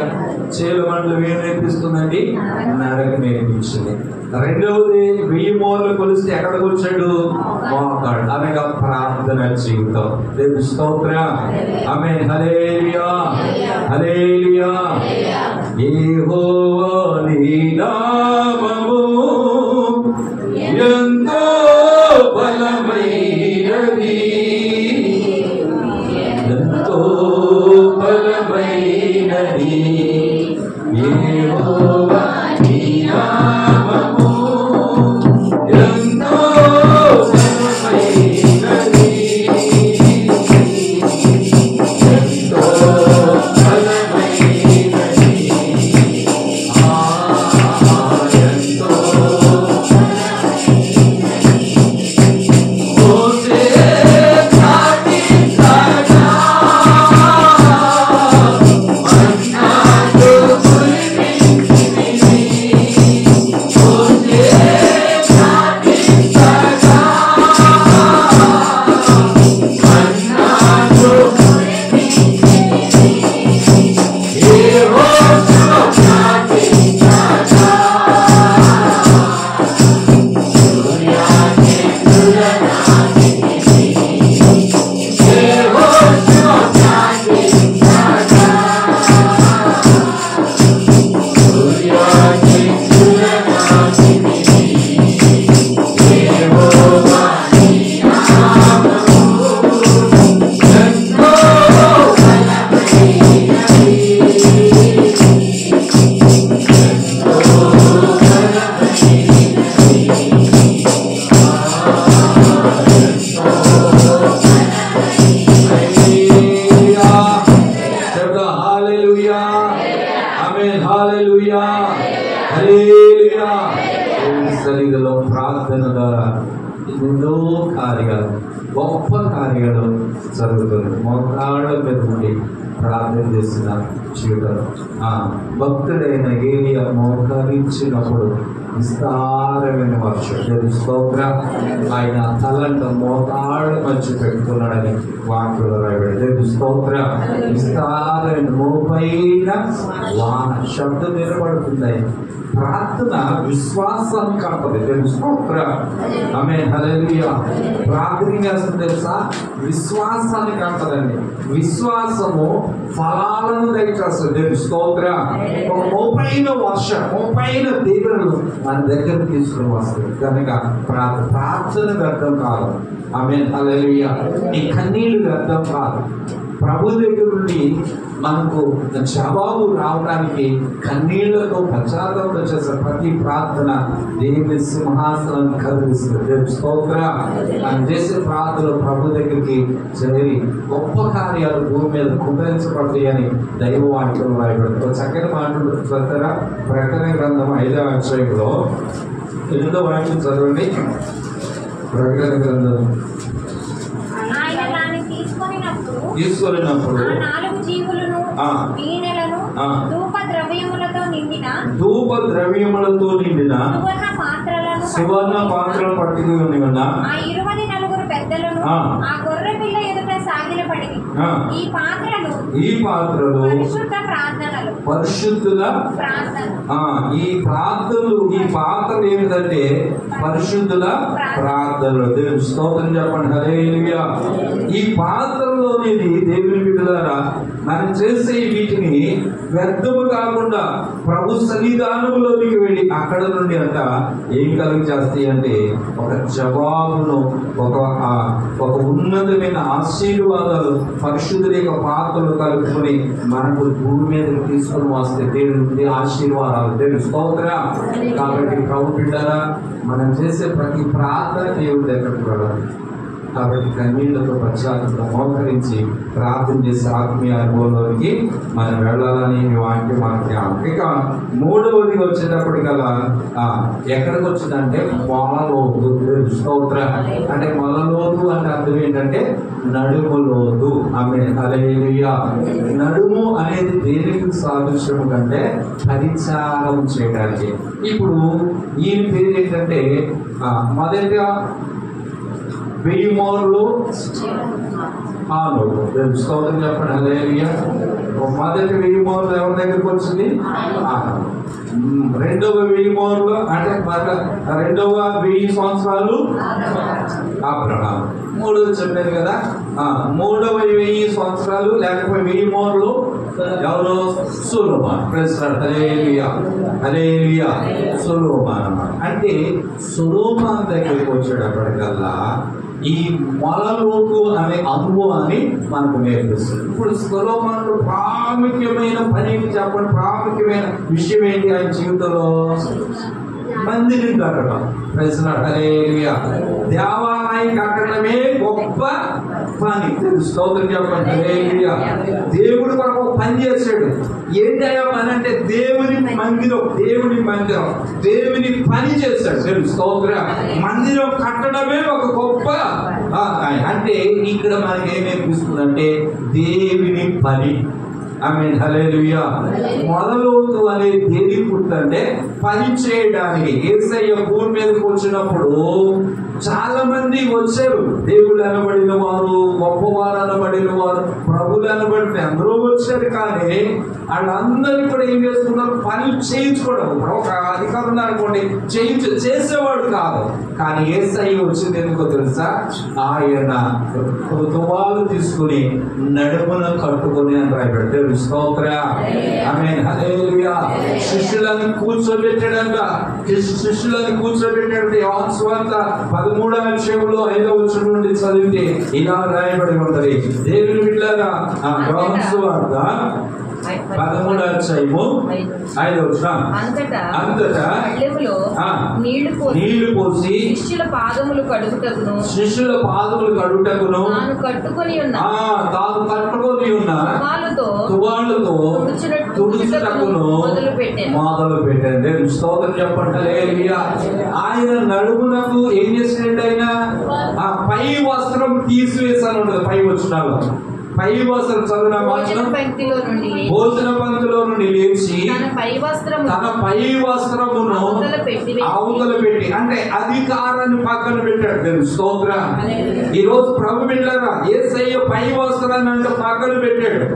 Speaker 1: చీలమండలు ఏం నేర్పిస్తుందండి? నడక నేర్పించింది. రెండవది 1000 మూరలు కొలిస్తే ఎక్కడికి వచ్చాడు? మోకాడు అనగా ప్రార్థన జీవితం. దేవుని స్తోత్రం. ఆమేన్ హల్లెలూయా, హల్లెలూయా. యెహోవా నీ నామము ఎంతో బలమైనది, ఎంతో బలమైనది. యెహోవా నీ నామము ఎంతో బలమైనది, ఎంతో సన్నిధిలో ప్రార్థన ద్వారా ఎన్నో కార్యాలు, గొప్ప కార్యాలు జరుగుతుంది. మోకాళ్ళ మీద ఉండి ప్రార్థన చేసిన జీవితం. భక్తుడైన ఏలియా మోకరించినప్పుడు విస్తారమైన వర్షం. దేవుని స్తోత్రం. ఆయన తలంట మోకాళ్ళ మధ్య పెట్టుకున్నాడని వాక్యంలో రాయబడి. దేవుని స్తోత్రం. విస్తారమైన మోపైన వాన శబ్దం వినబడుతుంది. ప్రార్థన విశ్వాసాన్ని కలపదు. తెలుసుకోరా ఆమె హల్లెలూయా. ప్రార్థన చేస్తుంది తెలుసా, విశ్వాసాన్ని కలపదండి. విశ్వాసము ఫలాలను దయచేస్తుంది. తెలుసుకోరా. ఒక మోపైన వర్షం, మోపైన దేవుడు మన దగ్గర తీసుకుని వస్తుంది కనుక ప్రార్థన వ్యర్థం కాదు. ఆమె హల్లెలూయా. నీ కన్నీళ్లు వ్యర్థం కాదు. ప్రభు దగ్గర నుండి మనకు జవాబు రావడానికి కన్నీళ్లతో పశ్చాత్తాపంతో చేసే ప్రతి ప్రార్థన దేవుని సింహాసనం కదిలిస్తుంది. స్తోత్రం. మనం చేసే ప్రార్థనలు ప్రభు దగ్గరికి చేరి గొప్ప కార్యాలు భూమి మీద కుమరించబడతాయి అని దైవవాక్యం రాయబడుతుంది. చక్కని మాటలు చదువుతారా? ప్రకటన గ్రంథం 5వ అధ్యాయంలో 8వ వాక్యం చదవండి. ప్రకటన గ్రంథం తీసుకొనినప్పుడు
Speaker 2: 4 జీవులను వీణలను ధూప ద్రవ్యములతో నిండిన సువర్ణ పాత్రలను పట్టుకుని ఉన్న 24 పెద్దలను ఆ గొర్రె పిల్ల ఎదుట సాగిలపడివి. ఈ పాత్రలు పరిశుద్ధుల ఈ ప్రార్థనలు. ఈ పాత్రలు ఏమిటంటే పరిశుద్ధుల ప్రార్థనలు. దేవుని స్తోత్రం చెప్పండి. హల్లెలూయా. ఈ పాత్రలోనేది దేవుని బిడ్డలారా మనం చేసే వీటిని వ్యర్థము కాకుండా ప్రభు సన్నిధానంలోనికి వెళ్ళి అక్కడ నుండి అంట ఏం కలిగి చేస్తాయి అంటే ఒక జవాబును, ఒక ఉన్నతమైన ఆశీర్వాదాలు పరిశుద్ధుల యొక్క పాత్రలు కలుపుకొని మనకు భూమి మీద తీసుకొని వస్తే దేవుడి నుండి ఆశీర్వాదాలు. దేవుని స్తోత్రం. కాబట్టి ప్రభు బిడ్డలారా మనం చేసే ప్రతి ప్రార్థన దేవుడి దగ్గరకు వెళ్ళాలి. కాబట్టి కన్నీళ్లతో పశ్చాత్తాపంతో మోకరించి ప్రార్థన చేసే ఆత్మీయ అనుభవంలోనికి మనం వెళ్ళాలని వాక్యం మనకి. ఇక 3వది వచ్చేటప్పటికల్లా ఎక్కడికి వచ్చిందంటే మొలలోతు. స్తోత్రం. అంటే మొలలోతు అంటే అర్థం ఏంటంటే నడుములోతు. ఆమె హల్లెలూయా. నడుము అనేది దేనికి సాదృశ్యం కంటే పరిచారం చేయడానికి. ఇప్పుడు ఈ పేరు ఏంటంటే మొదటిగా 1000 మోర్లు స్తోత్రం చెప్పండి. హల్లెలూయా. మొదటి 1000 మోర్లు ఎవరి దగ్గరికి వచ్చింది? రెండవ 1000 మోర్లు అంటే రెండవ 1000 సంవత్సరాలు అబ్రహాము. మూడోది చెప్పారు కదా. 3వ 1000 సంవత్సరాలు లేకపోతే 1000 మోర్లు ఎవరు? సొలొమోను. హల్లెలూయా. హల్లెలూయా. సొలొమోను అన్నమాట. అంటే సొలొమోను దగ్గరికి వచ్చేటప్పటికల్లా ఈ మొలలోతు అనే అనుభవాన్ని మనకు నేర్పిస్తుంది. ఇప్పుడు సొలొమోను ప్రాముఖ్యమైన పని చెప్పండి. ప్రాముఖ్యమైన విషయం ఏంటి ఆయన జీవితంలో? మందిరం కట్టడం. హల్లెలూయా. దేవాలయం కట్టడమే గొప్ప పని. స్తోత్రం చెప్పండి. హల్లెలూయా. దేవుడు కొరకు పని చేశాడు. ఏంటయ్యా పని అంటే దేవుని మందిరం. దేవుని పని చేశాడు. స్తోత్రం. మందిరం కట్టడమే ఒక గొప్ప అంటే ఇక్కడ మనకి ఏం నేర్పిస్తుందంటే దేవుని పని. ఆమేన్. హల్లెలూయా. మొదలోతు అనే దేని పుట్టంటే పని చేయడానికి. యేసయ్య భూమి మీదకి వచ్చినప్పుడు చాలా మంది వచ్చారు. దేవుడు అనబడిన వారు, గొప్పవారు అనబడిన వారు, ప్రభులు అనబడిన అందరూ వచ్చారు. కానీ వాళ్ళందరూ కూడా ఏం చేస్తున్నారు? పనులు చేయించుకోవడం. ఒక అధికారులు అనుకోండి చేసేవాడు కాదు. కానీ యేసయ్య వచ్చింది ఎందుకో తెలుసా? ఆయన తువాలు తీసుకుని నడుమున కట్టుకుని అని రాయబెట్టాడు. స్తోత్రం. ఆమేన్. హల్లెలూయా. శిష్యులను కూర్చోబెట్టాడంట. యోహాను సువార్త 13వ అధ్యాయంలో 5వ వచనం నుండి చదివితే ఇలా రాయబడి ఉంటది. దేవుని బిడ్డలారా యోహాను సువార్త 13వ అధ్యాయము 5వ వచనం. అంతటా నీళ్లు పోసి శిష్యుల పాదములు కడుగుటకును తాను కట్టుకొని ఉన్న తువాళ్ళతో తుడుచుటకును మొదలు పెట్టండి. స్తోత్రం చెప్పండి. హల్లెలూయా. ఆయన నడుమునకు ఏం చేసినట్టు ఆయన పై వస్త్రం తీసివేసాను ఉండదు. పై వచనాలు పై వస్త్రం చదువున భోజన పంక్తిలో నుండి లేచి తన పై వస్త్రమును అవతల పెట్టి అంటే అధికారాన్ని పక్కన పెట్టాడు. స్తోత్రం. ఈ రోజు ప్రభు బిడ్డలారా యేసయ్య పై వస్త్రాన్ని అంటే పక్కన పెట్టాడు.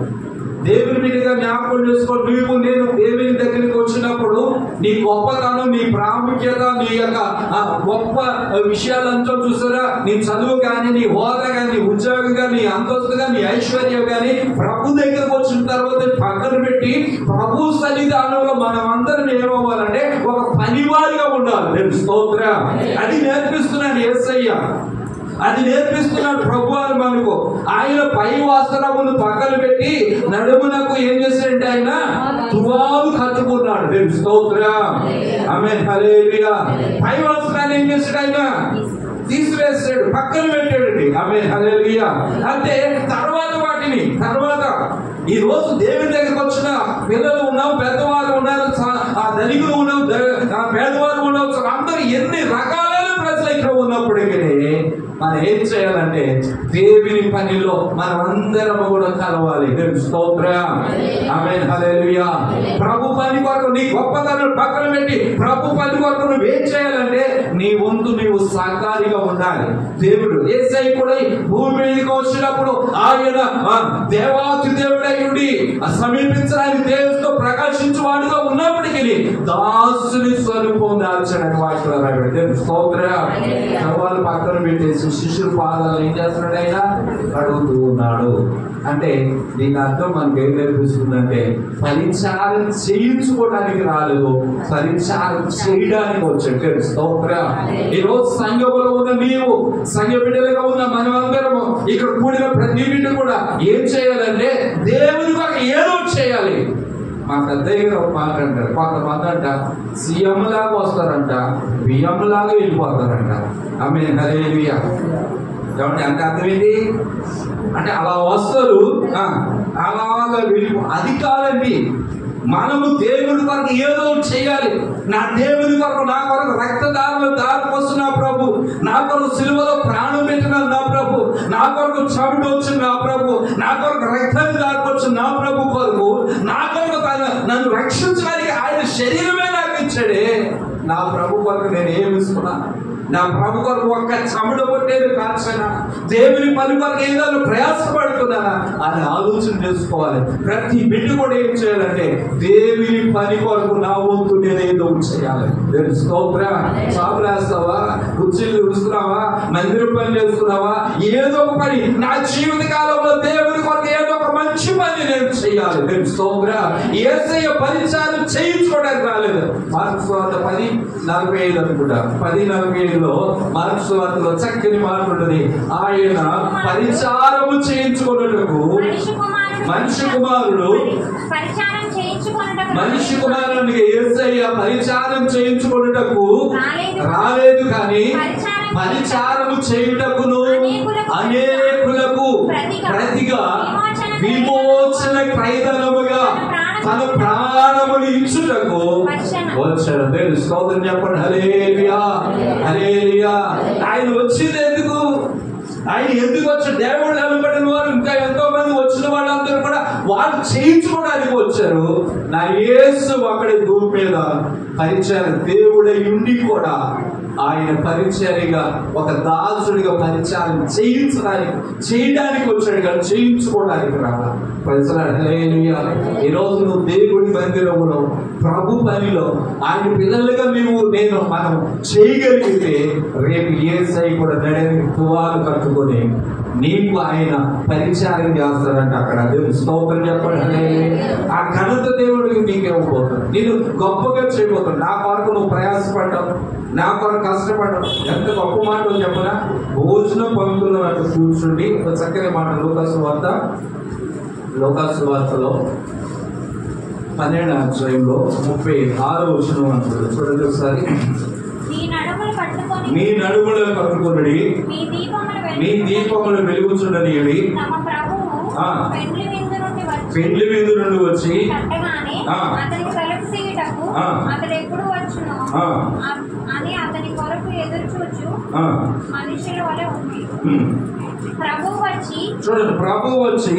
Speaker 2: దేవుని మీదుగా జ్ఞాపకం చేసుకో. నువ్వు నేను దేవుని దగ్గరికి వచ్చినప్పుడు నీ గొప్పతనం, నీ ప్రాముఖ్యత, నీ యొక్క గొప్ప విషయాలంతా చూసారా, నీ చదువు కానీ, నీ హోదా కానీ, నీ ఉద్యోగం కానీ, నీ అంతస్తుగా, నీ ఐశ్వర్యం కానీ ప్రభు దగ్గరకు వచ్చిన తర్వాత పక్కన పెట్టి ప్రభు సన్నిధానంలో మనం అందరం ఏమవ్వాలంటే ఒక పనివారిగా ఉండాలి. స్తోత్రం. అది నేర్పిస్తున్నాడు యేసయ్య, అది నేర్పిస్తున్నాడు ప్రభు అని మనకు. ఆయన పై వస్త్రమును పక్కన పెట్టి నడుమునకు ఏం చేశాడంటే ఆయన తువాలు కట్టుకున్నాడు. స్తోత్రం. ఆమేన్, హల్లెలూయా. పై వస్త్రాన్ని ఏం చేశాడు ఆయన తీసివేసాడు, పక్కన పెట్టాడండి. ఆమేన్, హల్లెలూయా. అంటే తర్వాత ఈ రోజు దేవుని దగ్గరికి వచ్చిన పిల్లలు ఉన్నాం, పెద్దవారు ఉన్నారు, ధనికులు ఉన్నాం, పేదవారు ఉన్నాం, అందరూ ఎన్ని రకాలైన ప్రజలు ఇక్కడ ఉన్నప్పటికీ మనం ఏం చేయాలంటే దేవుని పనిలో మనం అందరం కూడా కలవాలి. స్తోత్రం. ఆమేన్, హల్లెలూయా. ప్రభు పని కొరకు నీ గొప్పతనం పక్కన పెట్టి ప్రభు పని కొరకు నువ్వు ఏం చేయాలంటే నీ వంతు నీవు సహకారిగా ఉండాలి. దేవుడు యేసై కూడా భూమి మీదకి వచ్చినప్పుడు ఆయన దేవాతి దేవుడై ఉండి సమీపించడానికి దేవుడితో ప్రకాశించువాడుగా ఉన్నప్పటికీ దాసుని స్వరూపం దాల్చడానికి వాటిలో రాబడి. స్తోత్రం. సవాలు పక్కన పెట్టేసి శిష్యుల పాదాలు ఏం చేస్తున్నాడు, ఆయన అడుగుతూ ఉన్నాడు. అంటే దీని అర్థం మనకి ఏం నేర్పిస్తుందంటే పరిచారం చేయించుకోవడానికి రాలేదు, పరిచారం చేయడానికి వచ్చాడు. స్తోత్రం. ఈరోజు సంఘములో ఉన్న నీవు, సంఘ బిడ్డలుగా ఉన్న మనమందరము, ఇక్కడ కూడిన ప్రతి బిడ్డ కూడా ఏం చేయాలంటే దేవుని కొరకు ఏదో చేయాలి. మా పెద్దయ్య ఒక మాట అంటారు, కొంతమంది అంట సీఎం లాగా వస్తారంట, బియ్యం లాగా వెళ్ళిపోతారంట. ఆమేన్, హల్లెలూయా. ఏమంటే అంటే అర్థం ఏంటి అంటే అలా వస్తారు, అలాగా వెళ్ళిపో. అది కాదండి. మనము దేవుని కొరకు ఏదో చేయాలి. నా దేవుని కొరకు, నా కొరకు రక్తదారులు దారిపోస్తున్న ప్రభు, నా కొరకు సిలువలో ప్రాణం పెట్టిన నా ప్రభు, నా కొరకు చెమట వచ్చిన నా ప్రభు, నా కొరకు రక్తం దారిపోవచ్చిన నా ప్రభు కొరకు, నా కొరకు నన్ను రక్షించడానికి ఆయన శరీరమే నాకు ఇచ్చాడే. నా ప్రభు కొరకు నేను ఏమి ఇస్తున్నా? నా ప్రభు కొరకు ఒక్క చెమట కొట్టేది కాల్చనా? దేవుని పని కొరకు ఏదో ప్రయాసపడుతున్నానా అని ఆలోచన చేసుకోవాలి. ప్రతి బిడ్డ కూడా ఏం చేయాలంటే దేవుని పని కొరకు నా వంతు నేను ఏదో చేయాలి. చాపు రాస్తావా, కుర్చీలు చూస్తున్నావా, మందిరం పని చేస్తున్నావా, ఏదో ఒక పని నా జీవిత కాలంలో దేవుని కొరకు ఏదో ఒక మంచి పని నేను చేయాలి. యేసయ్య పరిచారం చేయించుకోవడానికి రాలేదు. మార్క్స్ వార్త 10:45 అనుకుంటా, 10:45లో మార్క్స్ వార్తలో చక్కని మాట ఉంటుంది. ఆయన పరిచారము చేయించుకున్నట్టుకు మనిషి కుమారుడు యేసయ్య పరిచారం చేయించుకున్నట్టుకు రాలేదు, కానీ పరిచారము చేయుటకును అనేకులకు ప్రతిగా విమోచన క్రైదనముగా తన ప్రాణములు ఇచ్చుటకు వచ్చాడు. స్తోత్రం చెప్పండి. హల్లెలూయా, హల్లెలూయా. ఆయన వచ్చింది ఎందుకు? ఆయన ఎందుకు వచ్చాడు? దేవుడు అనబడిన వారు ఇంకా ఎంతో మంది వచ్చిన వాళ్ళందరూ కూడా వాళ్ళు చేయించుకోవడానికి వచ్చారు. నా యేసు అక్కడి భూమి మీద పరిచయం దేవుడై ఉండి కూడా ఆయన పరిచర్యగా ఒక దాసుడిగా పరిచయం చేయడానికి వచ్చాడు, కానీ చేయించుకోవడానికి రావాలి. హల్లెలూయా. ఈరోజు నువ్వు దేవుడి మందిరంలో ప్రభు పనిలో ఆయన పిల్లలుగా మనం చేయగలిగితే రేపు యేసయ్య కూడా నడని తువాలు కట్టుకొని నీకు ఆయన పరిచారం చేస్తాడంట అక్కడ. దేవుడు స్తోత్రం చెప్పండి. ఆ ఘనత దేవుడికి నీకేమవుతుంది? నేను గొప్పగా చేయబోతాను. నా కొరకు నువ్వు ప్రయాసపడ్డావు, నా కొరకు కష్టపడ్డావు. ఎంత గొప్ప మాట చెప్పనా? భోజన పంక్తులు అటు కూర్చుండి ఒక చక్కని మాట. లోకాసు వార్తలో 12వ అధ్యాయంలో 36వ వచనం అంటారు. చూడండి ఒకసారి. మీ నడుములు పట్టుకొనుడి, మీ దీపములు వెలుగుచుండనియుడి. పెండ్లి విందు నుండి వచ్చి చూడండి, ప్రభు వచ్చి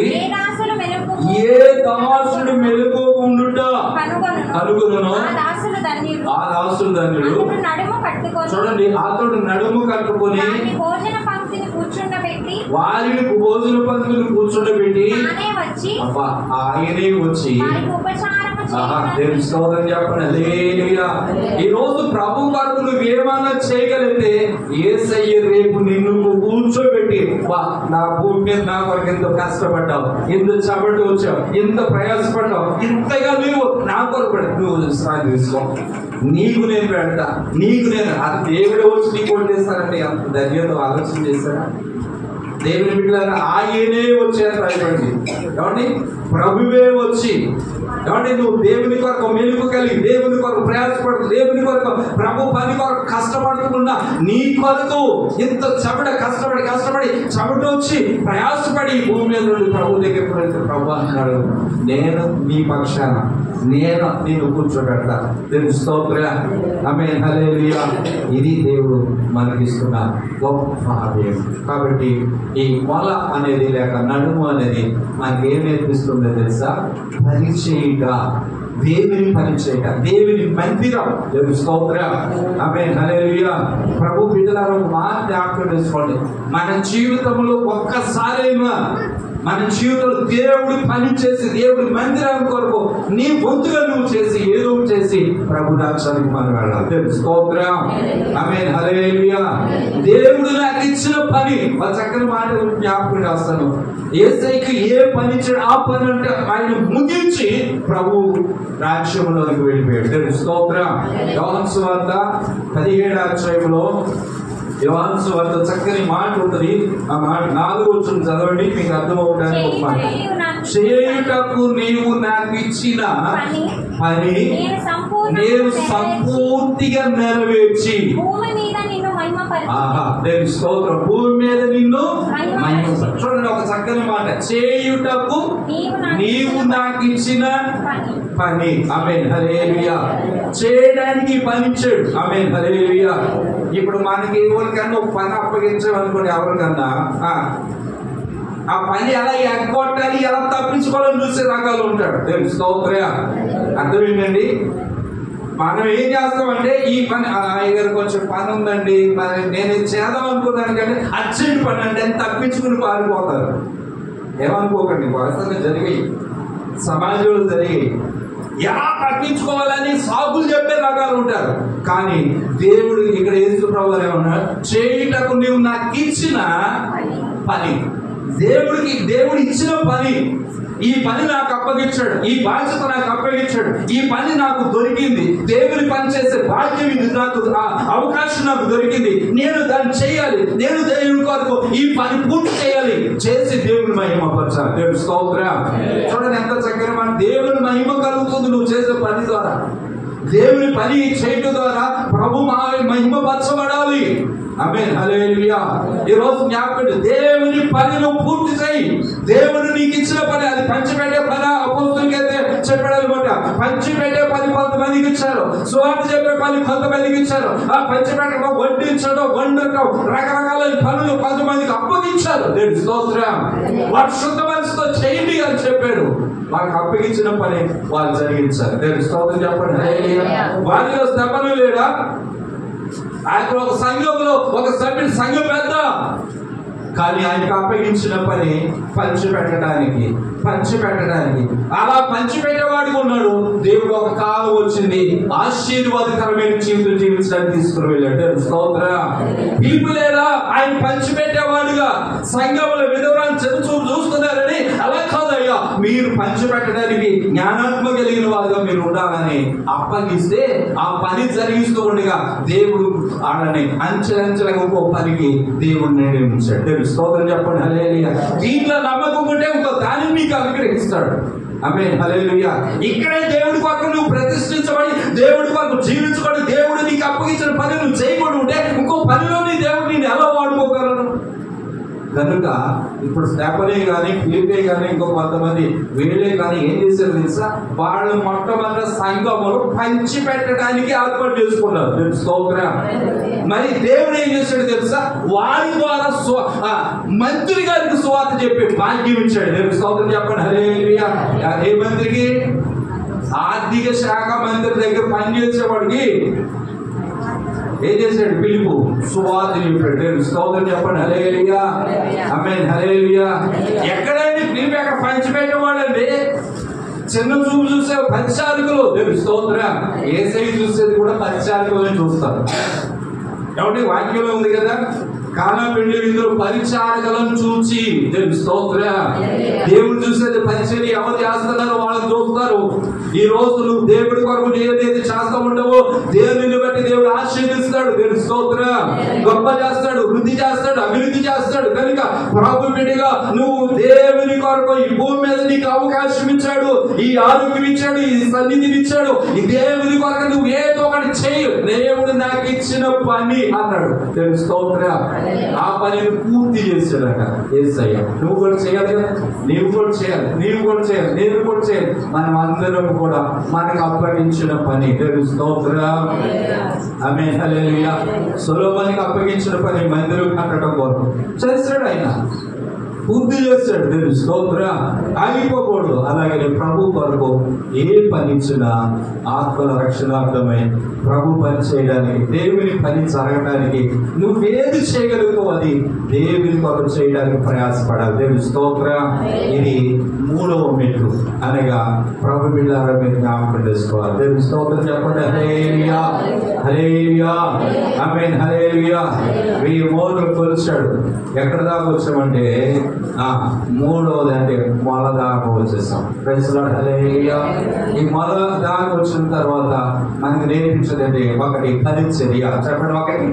Speaker 2: ఏ దాసుడు మెలుగు ఉండుట కనుగొనును ఆ దాసుడు ధన్యుడు. చూడండి, అతడు నడుము కట్టుకొని వారిని భోజన పంక్తిని కూర్చుండబెట్టి ఆయనే వచ్చి దేవుని స్తోత్రం చెప్పండి. హల్లెలూయా. ఈ రోజు ప్రభు కొరకు నువ్వు ఏమన్నా చేయగలిగితే యేసయ్య రేపు నిన్ను కూర్చోబెట్టి, నా భూమి మీద నా కొరకు ఎంత కష్టపడ్డావు, ఎంత చబట్టి వచ్చావు, ఎంత ప్రయాసపడ్డావు, ఇంతగా నువ్వు నా కొరకు నువ్వు విశ్రాంతి తీసుకో, నీకు నేను పెడతా, నీకు నేను. అది దేవుడే వచ్చి నీకు కొట్టేస్తానంటే అంత ధైర్యంతో ఆలోచన చేశారా? దేవుని బిడ్డలారా, ఆయనే వచ్చారు రాయబడింది. ఏమండి, ప్రభువే వచ్చి, ఏమంటే నువ్వు దేవుని కొరకు మెలుగు కలిగి, దేవుని కొరకు ప్రయాసపడుతూ, దేవుని కొరకు ప్రభు పని కొరకు కష్టపడుతున్నా, నీ కొరకు ఇంత కష్టపడి చెమట వచ్చి ప్రయాసపడి భూమి మీద నుండి ప్రభు దగ్గరికి వెళ్తే ప్రభు అంటున్నాడు, నేను నీ పక్షాన, నేను నేను కూర్చోబెడతా. దేవుని స్తోత్రం. ఆమేన్. హల్లెలూయా. ఇది దేవుడు మనకిస్తున్న గొప్ప ఆశయం. కాబట్టి ఈ మొల అనేది లేక నడుము అనేది మనకి ఏం నేర్పిస్తుందో తెలుసా? పరిచయట, దేవుని పరిచయట, దేవుని మందిరం. దేవుని స్తోత్రం. ఆమేన్. హల్లెలూయా. ప్రభు బిడ్డలారా, మాట జ్ఞాపకం చేసుకోండి. మన జీవితంలో ఒక్కసారైనా మన జీవితంలో దేవుడి పని చేసి, దేవుడి మందిరం కొరకు నీ వంతుగా నువ్వు చేసి, ఏదో చేసి ప్రభు రాజ్యానికి మనం వెళ్ళాలి. దేవుని స్తోత్రం. ఆమేన్. హల్లెలూయా. దేవుడు నాకు ఇచ్చిన పని, ఒక చక్కని మాట జ్ఞాపకం చేస్తాను. యేసయ్యకి ఏ పని ఇచ్చాడు ఆ పని అంటే ఆయన ముగించి ప్రభు రాజ్యంలోకి వెళ్ళిపోయాడు. దేవుని స్తోత్రం. యోహాను సువార్త 17వ అధ్యాయంలో యోహాను సువార్త చక్కని మాట ఉంటుంది. ఆ మాట 4వ వచనం చదవండి, మీకు అర్థమవుతానికి ఒక మాట. చేయుటకు నీవు నాకు ఇచ్చిన పని నేను సంపూర్తిగా నెరవేర్చి, దేవుని స్తోత్రం, భూమి మీద నిన్ను మహిమపరచు. చూడండి, ఒక చక్కని మాట. చేయుటకు నీవు నాకు ఇచ్చిన పని. ఆమేన్. హల్లెలూయా. చేయడానికి పని ఇచ్చాడు. ఆమేన్. హల్లెలూయా. ఇప్పుడు మనకి ఎవరికన్నా ఒక పని అప్పగించామనుకోండి, ఎవరికన్నా ఆ పని ఎలా ఎగ్గొట్టాలి, ఎలా తప్పించుకోవాలని చూసే రకాలు ఉంటాడు. దేవుని స్తోత్రం. అర్థమేంటండి? మనం ఏం చేస్తామంటే, ఈ పని అయ్యగారు కొంచెం పని ఉందండి, మరి నేను చేద్దాం అనుకున్నాను కానీ అర్జెంట్ పని అంటే అని తప్పించుకుని పారిపోతారు. ఏమనుకోకండి, వాస్తవంగా జరిగాయి, సమాజంలో జరిగాయి. ఎలా తప్పించుకోవాలని సాగులు చెప్పే రకాలు ఉంటారు. కానీ దేవుడు ఇక్కడ యేసు ప్రభువు ఏమన్నా, చేయుటకు నీవు నాకు ఇచ్చిన పని. దేవుడు ఇచ్చిన పని, ఈ పని నాకు అప్పగించాడు, ఈ బాధ్యత నాకు అప్పగించాడు, ఈ పని నాకు దొరికింది, దేవుని పని చేసే భాగ్యం ఇది, నాకు అవకాశం నాకు దొరికింది, నేను దాన్ని చేయాలి, నేను దేవుని కొరకు ఈ పని పూర్తి చేయాలి, చేసి దేవుని మహిమపరచాలి. దేవుని స్తోత్రం. చూడండి ఎంత చక్కగా మన దేవుని మహిమ కలుగుతుంది నువ్వు చేసే పని ద్వారా. దేవుని పని చేయడం ద్వారా ప్రభు మహిమపరచబడాలి. ఆమేన్. హల్లెలూయా. ఈ రోజు జ్ఞాపకం, దేవుని పని నువ్వు పూర్తి చేయి. దేవుడు నీకు ఇచ్చిన పని, అది పంచిపెట్టే పని. అపోస్తులకైతే చెప్పాడు అనమాట, పంచిపెట్టే పని కొంతమందికి ఇచ్చారు, సువార్త చెప్పే పని కొంతమందికి ఇచ్చారు, ఆ పంచిపెట్టడం, వడ్డించడం, వండటం, రకరకాల పనులు కొంతమందికి అప్పగించారు. దేవుని స్తోత్రం. వాడు శుద్ధ మనసుతో చేయండి అని చెప్పాడు. వాళ్ళకి అప్పగించిన పని వాళ్ళు జరిగించారు. దేవుని స్తోత్రం చెప్పండి. వారిలో స్తపన లేడా? ఆయన ఒక సంఘంలో ఒక సభ్యుడు, సంఘం పెద్ద, కానీ ఆయనకు అప్పగించిన పని పంచిపెట్టడానికి. అలా పంచిపెట్టేవాడికి ఉన్నాడు. దేవుడు ఒక కాలం వచ్చింది, ఆశీర్వాదకరమైన జీవితం జీవించడానికి తీసుకుని వెళ్ళాడు. స్తోత్రం. పిలుపు లేదా? ఆయన పంచిపెట్టేవాడుగా సంఘంలో విధవరాన్ని చదువు చూస్తున్నారని అలా కాదయ్యా, మీరు పంచిపెట్టడానికి జ్ఞానాత్మ కలిగిన వారుగా మీరు ఉండాలని అప్పగిస్తే ఆ పని జరిగిస్తూ ఉండగా దేవుడు వాళ్ళని అంచెలంచెలుగా ఇంకో పనికి దేవుడు నిర్ణయించాడు. స్తోత్రం చెప్పండి. హల్లెలూయా. దీంట్లో నమ్మకం ఉంటే ఇంకో దానిని మీకు అనుగ్రహిస్తాడు. ఆమేన్. హల్లెలూయా. ఇక్కడే దేవుడి కొరకు నువ్వు ప్రతిష్ఠించబడి, దేవుడి కొరకు జీవించబడి, దేవుడు నీకు అప్పగించిన పని నువ్వు చేయకుండా ఉంటే ఇంకో పనిలో నీ దేవుడు నేను ఎలా వాడుకోగలను? కనుక ఇప్పుడు స్టెఫనే కానీ, ఫిలిపే కానీ, ఇంకో కొంతమంది వీళ్ళే కానీ ఏం చేశారు తెలుసా? వాళ్ళు మొట్టమొదటి సంఘములు పంచి పెట్టడానికి ఏర్పాటు చేసుకున్నారు. స్తోత్రం. మరి దేవుడు ఏం చేశాడు తెలుసా? వారి ద్వారా మంత్రి గారికి సువార్త చెప్పి భాగ్యం ఇచ్చాడు. స్తోత్రం చెప్పండి. హల్లెలూయా. ఏ మంత్రికి? ఆర్థిక శాఖ మంత్రి దగ్గర పనిచేసేవాడికి ఏం చేశాడు? పిలుపు సువార్త చెప్పాడు. స్తోత్రం చెప్పండి. హల్లెలూయా, ఆమేన్, హల్లెలూయా. ఎక్కడైనా పిలుపు ఎక్కడ పంచిపెట్టేవాడండి. చిన్న చూపు చూసే పరిచారకులు స్తోత్రం. ఏసై చూసేది కూడా పరిచారకులని చూస్తారు. కాబట్టి వాక్యంలో ఉంది కదా, కానా పెళ్లి విందులు పరిచారకులను చూచి స్తోత్రం. దేవుడు చూసేది పరిచర్య ఎవరు చేస్తున్నారో వాళ్ళని చూస్తారు. ఈ రోజు నువ్వు దేవుడి కొరకు ఏదైతే చేస్తూ ఉండవో దేవుని బట్టి దేవుడు ఆశీర్వదిస్తాడు. దేవుడి స్తోత్రం. గొప్ప చేస్తాడు, వృద్ధి చేస్తాడు, అభివృద్ధి చేస్తాడు. కనుక ప్రభు బిడ్డగా నువ్వు దేవుని కొరకు ఈ భూమి మీద నీకు అవకాశం ఇచ్చాడు, ఈ ఆరోగ్యం ఇచ్చాడు, ఈ సన్నిధిని ఇచ్చాడు. ఈ దేవుని కొరకు నువ్వు ఏదో ఒకటి చేయు. దేవుడు నాకు ఇచ్చిన పని అన్నాడు. దేవుడి స్తోత్రం. ఆ పనిని పూర్తి చేశాడట యేసయ్య. నువ్వు కూడా చేయాలి కదా, నీవు కూడా చేయాలి, నీవు కూడా చేయాలి, నేను కూడా చేయాలి. మనం అందరం కూడా మనకు అప్పగించిన పని. దేవుడి స్తోత్రం. ఆమేన్, హల్లెలూయా. సొలొమోనుకి అప్పగించిన పని మందిరం కట్టడం కొరకు చేశాడు. ఆయన పూర్తి చేశాడు. దేవుడి స్తోత్రం. ఆగిపోకూడదు. అలాగే ప్రభు కొరకు ఏ పని ఇచ్చినా ఆత్మల రక్షణార్థమై ప్రభు పని చేయడానికి, దేవుని పని జరగడానికి నువ్వేది చేయగలుగుతావు అది దేవుని కొరకు చేయడానికి ప్రయాసపడాలి. దేవుడి స్తోత్రం. ఇది 3వ మెట్టు. అనగా ప్రభు బిడ్డలారా మీరు జ్ఞాపకం చేసుకోవాలి. దేవుడి స్తోత్రం చెప్పండి. హల్లెలూయా, హల్లెలూయా, ఆమేన్, హల్లెలూయా. 1000 మోర్లు కొలిచాడు. ఎక్కడ దాకా వచ్చామంటే 3వది అంటే మొల దాకా వచ్చేసాం. ప్రైజ్ లార్డ్, హల్లెలూయా. ఈ మొల దాకా వచ్చిన తర్వాత మనకి నేర్పించేది అంటే ఒకటి పరిచర్య. చెప్పండి. ఒకటి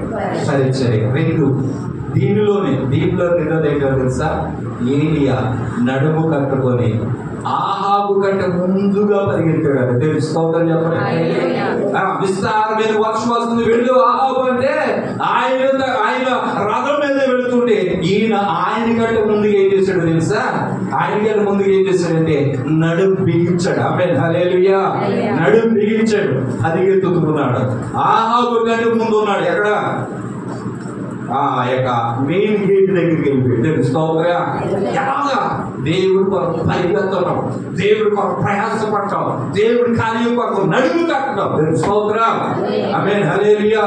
Speaker 2: పరిచర్య. 2 దీనిలో రెండోది ఏంటో తెలుసా? ఏలియా నడుము కట్టుకొని ఆహాబు కంటే ముందుగా పరిగెత్తాడు. దేవుడి స్తోత్రం చెప్పండి. విస్తారమైన వర్షం వస్తుంది, వెళ్ళు ఆహాబు అంటే ఆయన రథం మీద వెళుతుంటే ఈయన ఆయన కంటే ముందుగా ఏం చేశాడు తెలుసా? ఆయన కంటే ముందుగా ఏం చేశాడంటే నడుం బిగించాడు. ఆమేన్, హల్లెలూయా. నడుం బిగించాడు, పరిగెత్తుతున్నాడు. ఆహాబు కంటే ముందు ఉన్నాడు. ఎక్కడ? యొక్క మెయిన్ గేట్ దగ్గరికి వెళ్ళిపోయి స్తోత్రం. ఎలాగా? దేవుడి కొరకు పరిగెత్తడం, దేవుడి కొరకు ప్రయాసపడటం, దేవుడి కార్యం కొరకు నడుము కట్టడం. స్తోత్రం. ఆమేన్, హల్లెలూయా.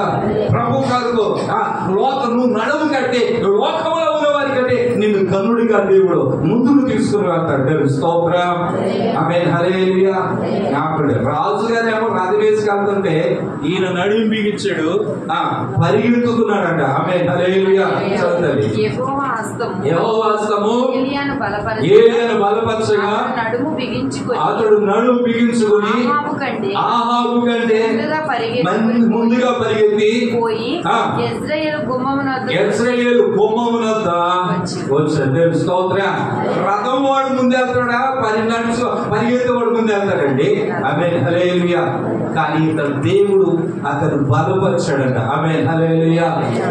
Speaker 2: ప్రభు కొరకు నువ్వు నడుము కట్టి లోకంలో ఉన్న వారి కంటే నిన్ను కన్నుడిగా దేవుడు ముందుకు తీసుకుని వెళ్తాడు. దేవుడి స్తోత్రం. ఆమేన్, హల్లెలూయా. రాజుగారు ఏమో రథం వేసుకెళ్తుంటే ఈయన నడుము బిగించాడు, పరిగెత్తుతున్నాడట. ఆమేన్, హల్లెలూయా. చదువుతుంది. యెహోవా హస్తము ఏలియాను బలపరచగా అతడు నడుము బిగించుకొని ఆహాబు కంటే ముందుగా పరిగెత్తి యెజ్రెయేలు గుమ్మమునొద్ద వచ్చాడు. స్తోత్రం. రథం వాడు ముందు వెళ్తాడా? పరిగెత్తే వాడు ముందు వెళ్తాడండి. ఆమేన్, హల్లెలూయా. కానీ ఇతను దేవుడు అతను బలపరిచాడట. ఆమేన్, హల్లెలూయా.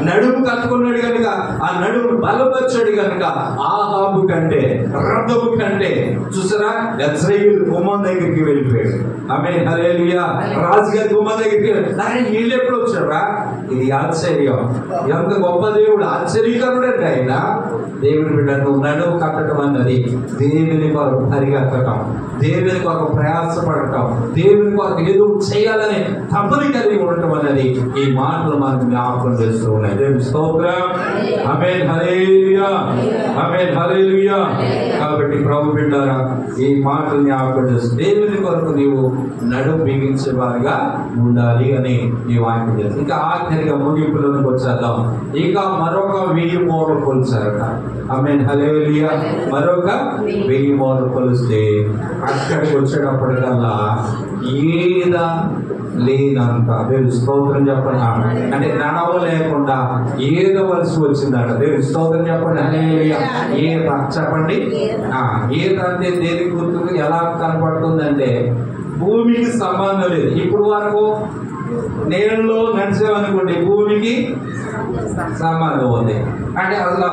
Speaker 2: నడుము కట్టుకున్నాడు కనుక ఆ నడుము బలపరిచాడు కనుక ఆహాబు కంటే, రథము కంటే చూసారా యెజ్రెయేలు గుమ్మం దగ్గరికి వెళ్ళిపోయాడు. ఆమేన్, హల్లెలూయా. రాజుగారి గుమ్మం దగ్గరికి వీళ్ళు ఎప్పుడు వచ్చారా? ఇది ఆశ్చర్యం. ఎంత గొప్ప దేవుడు, ఆశ్చర్యకరుడంటే ఆయన. దేవుని బిడ్డను నడుము కట్టడం అన్నది దేవుని కొరకు పరిగెత్తటం, దేవుని కొరకు ప్రయాసపడటం, దేవుని కొరకు ఏదో చేయాలని తపని కలిగి ఉండటం అన్నది ఈ మాటలు మనకు జ్ఞాపకం చేస్తూ ఉన్నాయి. దేవుని స్తోత్రం. ఆమేన్, హల్లెలూయా, ఆమేన్, హల్లెలూయా. కాబట్టి ప్రభు బిడ్డలారా ఈ మాటలు జ్ఞాపకం చేస్తూ దేవుని కొరకు నీవు నడుము బిగించే వారిగా ఉండాలి అని ఈ వాక్యం చేస్తుంది. ఇంకా ఆఖరిగా ముగింపులోకి వచ్చేద్దాం. ఇక మరొక 1000 మోర్లు కొలిచారట. ఆమేన్, హల్లెలూయా. మరొక 1000 మోర్లు కొలిస్తే అక్కడికి వచ్చేటప్పటికల్లా ఏద లేనంత. దేవుడి స్తోత్రం చెప్పండి. అంటే నడవ లేకుండా ఏదవలసి వచ్చిందట. దేవుడి స్తోత్రం చెప్పండి. హల్లెలూయా. ఏద చెప్పండి. ఏద అంటే దేనికి గుర్తుకు ఎలా కనపడుతుందంటే భూమికి సంబంధం లేదు. ఇప్పుడు వరకు నేలలో నడిచేవనుకోండి భూమికి సంబంధం ఉంది. అంటే అసలు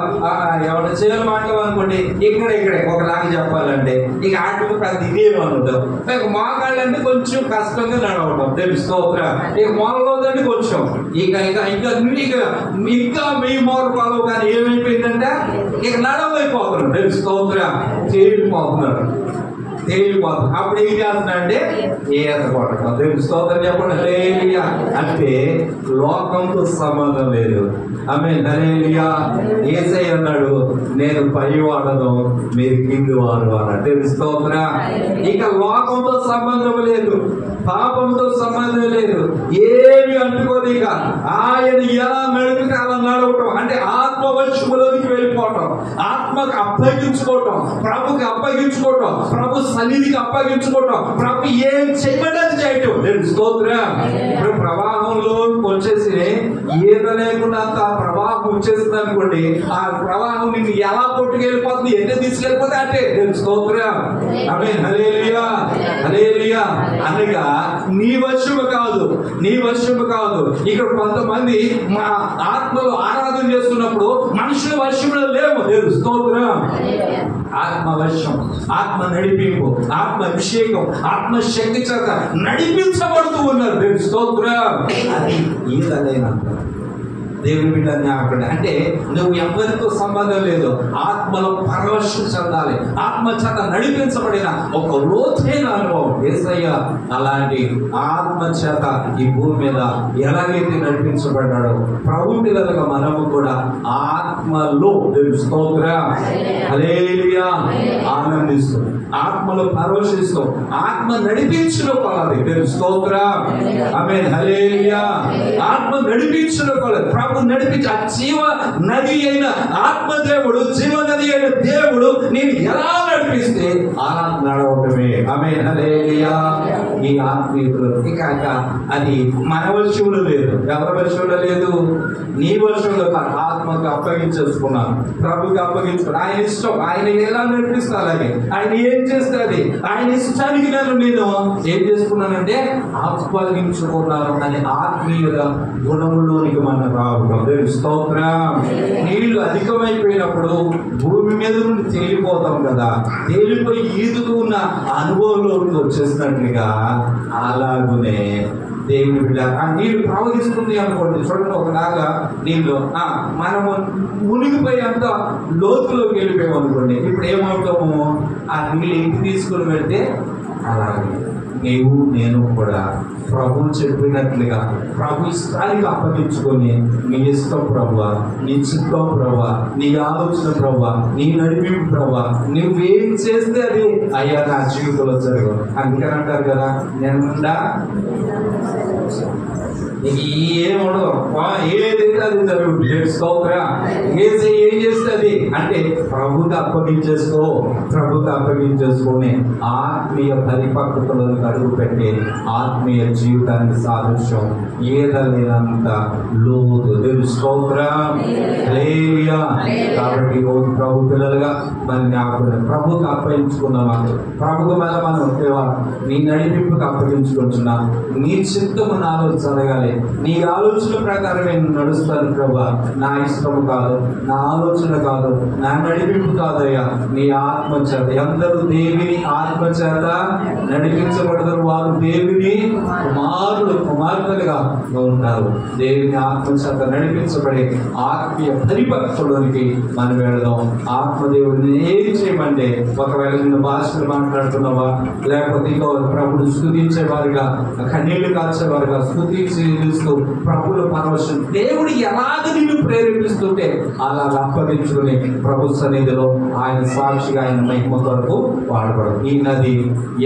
Speaker 2: ఎవరి చేయాలి మాట్లాడనుకోండి ఇక్కడే ఒకలాగా చెప్పాలంటే ఇక ఆటకు పెద్ద ఇదేమనుకుంటాం. ఇక మోకాళ్ళంటే కొంచెం కష్టంగా నడవడం. తెలుసు స్తోత్రం. ఇక మొదలవుదండి కొంచెం ఇంకా మీ మోరపాలు కానీ ఏమైపోయిందంటే ఇక నడవైపోతున్నాడు. తెలుసు స్తోత్రం. చేరిపోతున్నారు. తేలిపోతుంది. అప్పుడు ఏం చేస్తున్నా అంటే ఈత కొట్టడం. తెలుసుకోవద్దని చెప్పండి. హల్లెలూయా. అంటే లోకంతో సంబంధం లేదు. ఆమేన్. హల్లెలూయా. యేసయ్య అన్నాడు, నేను పై వాడను, మీరు కింది వారు అన్నాడు. తెలుసుకోవద్దురా. ఇక లోకంతో సంబంధం లేదు, పాపంతో సంబంధం లేదు, ఏమి అంటుకోదు. ఇక ఆయన ఎలా నడిపితే అలా నడవటం, అంటే ఆత్మవశములోనికి వెళ్ళిపోవటం, ఆత్మకు అప్పగించుకోవటం, ప్రభుకి అప్పగించుకోవటం, ప్రభు సన్నిధికి అప్పగించుకోవటం, ప్రభు ఏం చేయబడ్డది చేయటం. తెలుసుకోవద్దురా. ఇప్పుడు ప్రవాహంలో వచ్చేసి ఈత లేకుండా ప్రవాహం వచ్చేసింది అనుకోండి, ఆ ప్రవాహం నిన్ను ఎలా కొట్టుకెళ్ళిపోతుంది, ఎన్ని తీసుకెళ్ళిపోతే అంటే. తెలుసుకోవద్దురా. ఆమేన్. హల్లెలూయా. హల్లెలూయా. అనగా నీ వశము కాదు, నీ వశము కాదు. ఇక్కడ కొంతమంది మా ఆత్మలో ఆరాధన చేస్తున్నప్పుడు మనుషుల వశంలో లేవు. తెలుసుకోవద్దురా. ఆత్మ వశం, ఆత్మ నడిపింపు, ఆత్మ అభిషేకం, ఆత్మ శక్తి చేత నడిపించబడుతూ ఉన్నారు. తెలుసుకోవద్దురా. అది ఈదలేనంత దేవుని బిడ్డని అక్కడ అంటే నువ్వు ఎవరితో సంబంధం లేదు, ఆత్మలో పరవశం చెందాలి, ఆత్మ చేత నడిపించబడిన ఒక లోతైన అనుభవం. యేసయ్య అలాంటి ఆత్మ చేత ఈ భూమి మీద ఎలాగైతే నడిపించబడ్డాడో ప్రభు పిల్లలుగా మనము కూడా ఆత్మలో తెలుసుకోరా. హల్లెలూయా. ఆనందిస్తూ, ఆత్మలో పరవశిస్తూ, ఆత్మ నడిపించిన కొలది. తెలుసుకోరా. ఆమేన్. హల్లెలూయా. ఆత్మ నడిపించిన కొలది ప్రభు నడిపించి, ఆ జీవ నది అయిన ఆత్మదేవుడు, జీవ నది అయిన దేవుడు నేను ఎలా నడిపిస్తే అలా నడవటమే. ఆమేన్. హల్లెలూయా. ఈ ఆత్మీయులు కాక అది మన వశంలో లేదు, ఎవరి వశంలో లేదు, నీ వశంలో కాదు. ఆత్మకు అప్పగించేసుకున్నాను, ప్రభుకి అప్పగించుకున్నాను. ఆయన ఇష్టం, ఆయన ఎలా నడిపిస్తా అలాగే, ఆయన ఏం చేస్తే అది ఆయన ఇష్టానికి నేను ఏం చేసుకున్నానంటే అప్పగించుకున్నాను అని ఆత్మీయుల గుణములోనికి మనం రావడం. స్తోత్రం. నీళ్లు అధికమైపోయినప్పుడు భూమి మీద నుండి తేలిపోతాం కదా, తేలిపోయి ఈదుతూ ఉన్న అనుభవంలోకి వచ్చేసినట్లుగా అలాగునే దేవుని బిడ్డ ఆ నీళ్లు ప్రవహిస్తుంది అనుకోండి. చూడండి, ఒకలాగా నీళ్ళు మనము మునిగిపోయి అంత లోతులోకి వెళ్ళిపోయాం అనుకోండి. ఇప్పుడు ఏమవుతాము, ఆ నీళ్ళు ఇంటికి తీసుకుని వెళ్తే అలాగే నీవు నేను కూడా ప్రభు చెప్పినట్లుగా ప్రభు ఇష్టానికి అప్పగించుకొని, నీ ఇష్టం ప్రభువా, నీ చిత్తం ప్రభువా, నీ ఆలోచన ప్రభువా, నీ నడిపింపు ప్రభువా, నువ్వేం చేస్తే అది అయ్యా నా జీవితంలో జరగదు. అందుకని అంటారు కదా, నిండా ఏమడదు, ఏదైతే అది జరుగుతుంది. ఏం చేస్తుంది అంటే ప్రభుకి అప్పగించేసుకో, ప్రభుకి అప్పగించేసుకొని ఆత్మీయ పరిపక్వతలను అడుగు పెట్టి ఆత్మీయ జీవితానికి సాదృశ్యం ఏదలేనంత లోతు. తెలుసుకోరా. హల్లెలూయా. కాబట్టి రోజు ప్రభు పిల్లలుగా మనం జ్ఞాపకం ప్రభుకి అప్పగించుకున్నామా, ప్రభుకు మన మనం నీ నడిపింపుకి అప్పగించుకుంటున్నా, నీ చిత్తము నాలో జరగాలి, నీ ఆలోచన ప్రకారం నేను నడుస్తాను ప్రభా, నా ఇష్టము కాదు, నా ఆలోచన కాదు, నా నడిపింపు కాదయ్యా, నీ ఆత్మ చేత. అందరూ దేవుని ఆత్మ చేత నడిపించబడతారు, వారు దేవుని కుమారులు కుమార్తెలుగా ఉంటారు. దేవుని ఆత్మ చేత నడిపించబడే ఆత్మీయ పరిపక్వలోనికి మనం వెళదాం. ఆత్మదేవుడిని ఏం చేయమంటే, ఒకవేళ నిన్ను భాషలు మాట్లాడుతున్నావా, లేకపోతే ఇంకో ప్రభుడు స్తుతించేవారుగా, కన్నీళ్లు కాల్చేవారుగా స్తుతిస్తూ ప్రభుల పరవశం దేవుడు ఎలాగ నిన్ను ప్రేరేపిస్తుంటే అలా అప్పగించుకుని ప్రభు సన్నిధిలో ఆయన సాక్షిగా ఆయన మహిమ కొరకు వాడబడదు. ఈ నది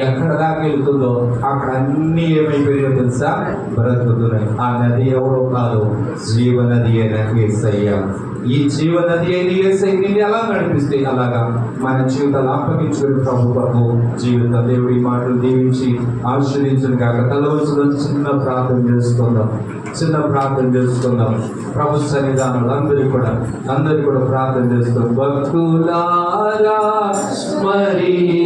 Speaker 2: ఎక్కడ దాకా వెళ్తుందో అక్కడ అన్ని ఏమైపోయాయో తెలుసా, బ్రతుకుతున్నాయి. ఆ నది ఎవరో కాదు, జీవనది అయిన యేసయ్య. ఈ జీవనది అయిన యేసయ్యని ఎలా నడిపిస్తే అలాగా మన జీవితాలు అప్పగించుకుని ప్రభు కొరకు జీవితం దేవుడి మాటలు దీవించి ఆశీర్వదించిన కాక తలవలసిన చిన్న ప్రార్థన చేసుకుందాం, చిన్న ప్రార్థన చేసుకుందాం. ప్రభు సన్నిధానంలో అందరూ కూడా ప్రార్థన చేస్తాం. భక్తులారా స్మరించెదము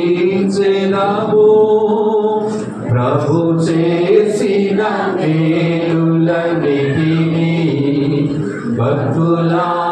Speaker 2: ప్రభు చేసిన మేలులన్నిటినీ, భక్తులారా